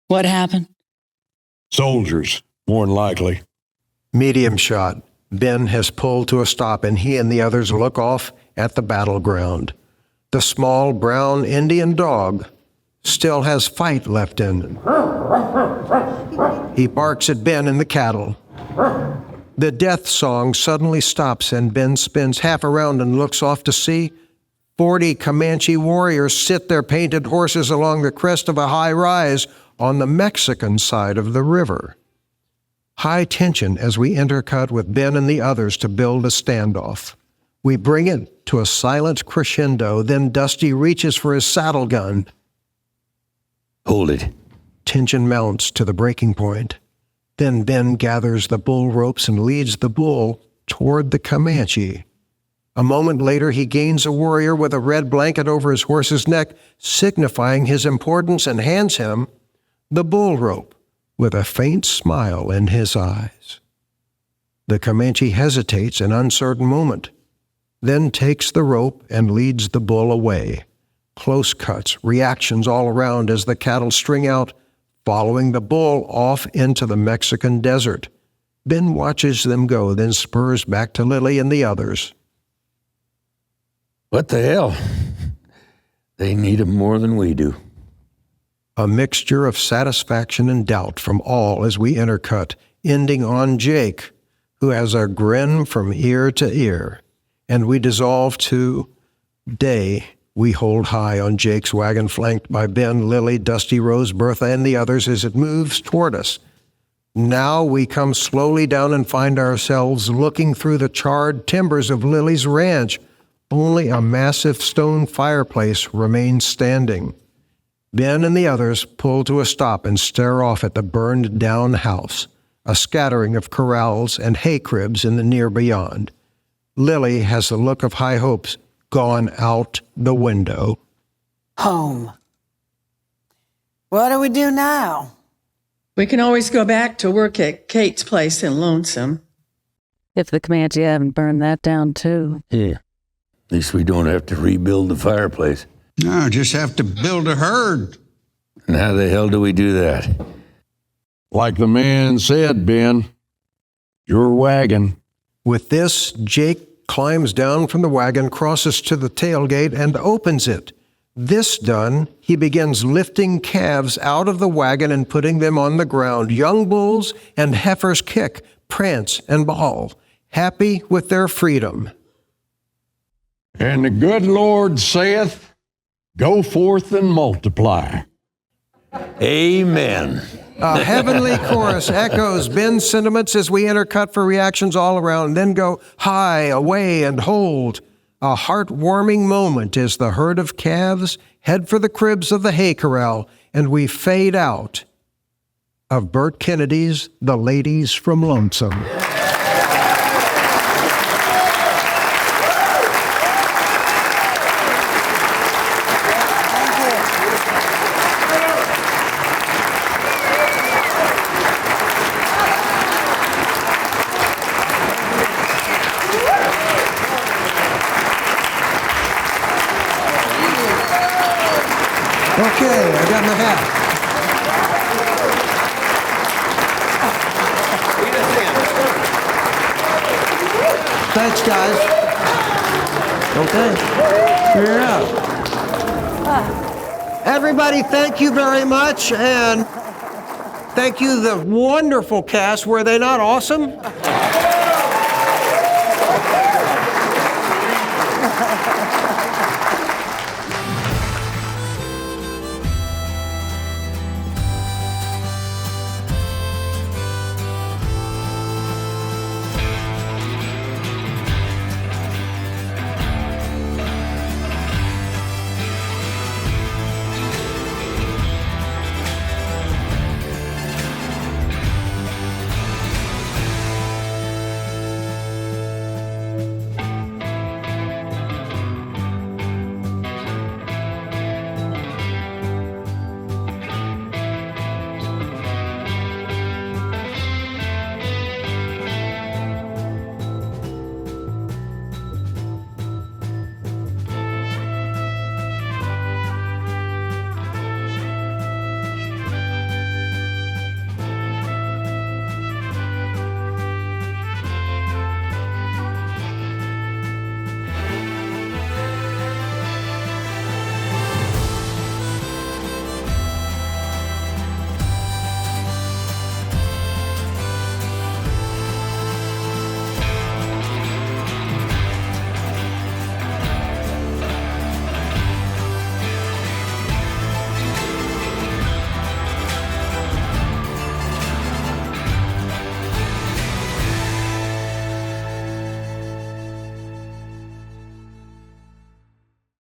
What happened? Soldiers, more than likely. Medium shot. Ben has pulled to a stop, and he and the others look off at the battleground. The small brown Indian dog still has fight left in him. He barks at Ben and the cattle. The death song suddenly stops, and Ben spins half around and looks off to sea. 40 Comanche warriors sit their painted horses along the crest of a high rise on the Mexican side of the river. High tension as we intercut with Ben and the others to build a standoff. We bring it to a silent crescendo, then Dusty reaches for his saddle gun. Hold it. Tension mounts to the breaking point. Then Ben gathers the bull ropes and leads the bull toward the Comanche. A moment later, he gains a warrior with a red blanket over his horse's neck, signifying his importance, and hands him the bull rope with a faint smile in his eyes. The Comanche hesitates an uncertain moment, then takes the rope and leads the bull away. Close cuts, reactions all around as the cattle string out, following the bull off into the Mexican desert. Ben watches them go, then spurs back to Lily and the others. What the hell? They need him more than we do. A mixture of satisfaction and doubt from all as we intercut, ending on Jake, who has a grin from ear to ear, and we dissolve to Day, We hold high on Jake's wagon, flanked by Ben, Lily, Dusty, Rose, Bertha, and the others as it moves toward us. Now we come slowly down and find ourselves looking through the charred timbers of Lily's ranch. Only a massive stone fireplace remains standing. Ben and the others pull to a stop and stare off at the burned-down house, a scattering of corrals and hay cribs in the near beyond. Lily has the look of high hopes gone out the window. Home. What do we do now? We can always go back to work at Kate's place in Lonesome. If the Comanche haven't burned that down, too. Yeah. At least we don't have to rebuild the fireplace. No, just have to build a herd. And how the hell do we do that? Like the man said, Ben, your wagon. With this, Jake climbs down from the wagon, crosses to the tailgate, and opens it. This done, he begins lifting calves out of the wagon and putting them on the ground. Young bulls and heifers kick, prance, and bawl, happy with their freedom. And the good Lord saith, go forth and multiply. Amen. A heavenly chorus echoes Ben's sentiments as we intercut for reactions all around, then go high, away, and hold. A heartwarming moment as the herd of calves head for the cribs of the hay corral, and we fade out of Burt Kennedy's The Ladies from Lonesome. Okay, I got my hat. Thanks, guys. Okay, you're out. Everybody, thank you very much, and thank you, the wonderful cast. Were they not awesome?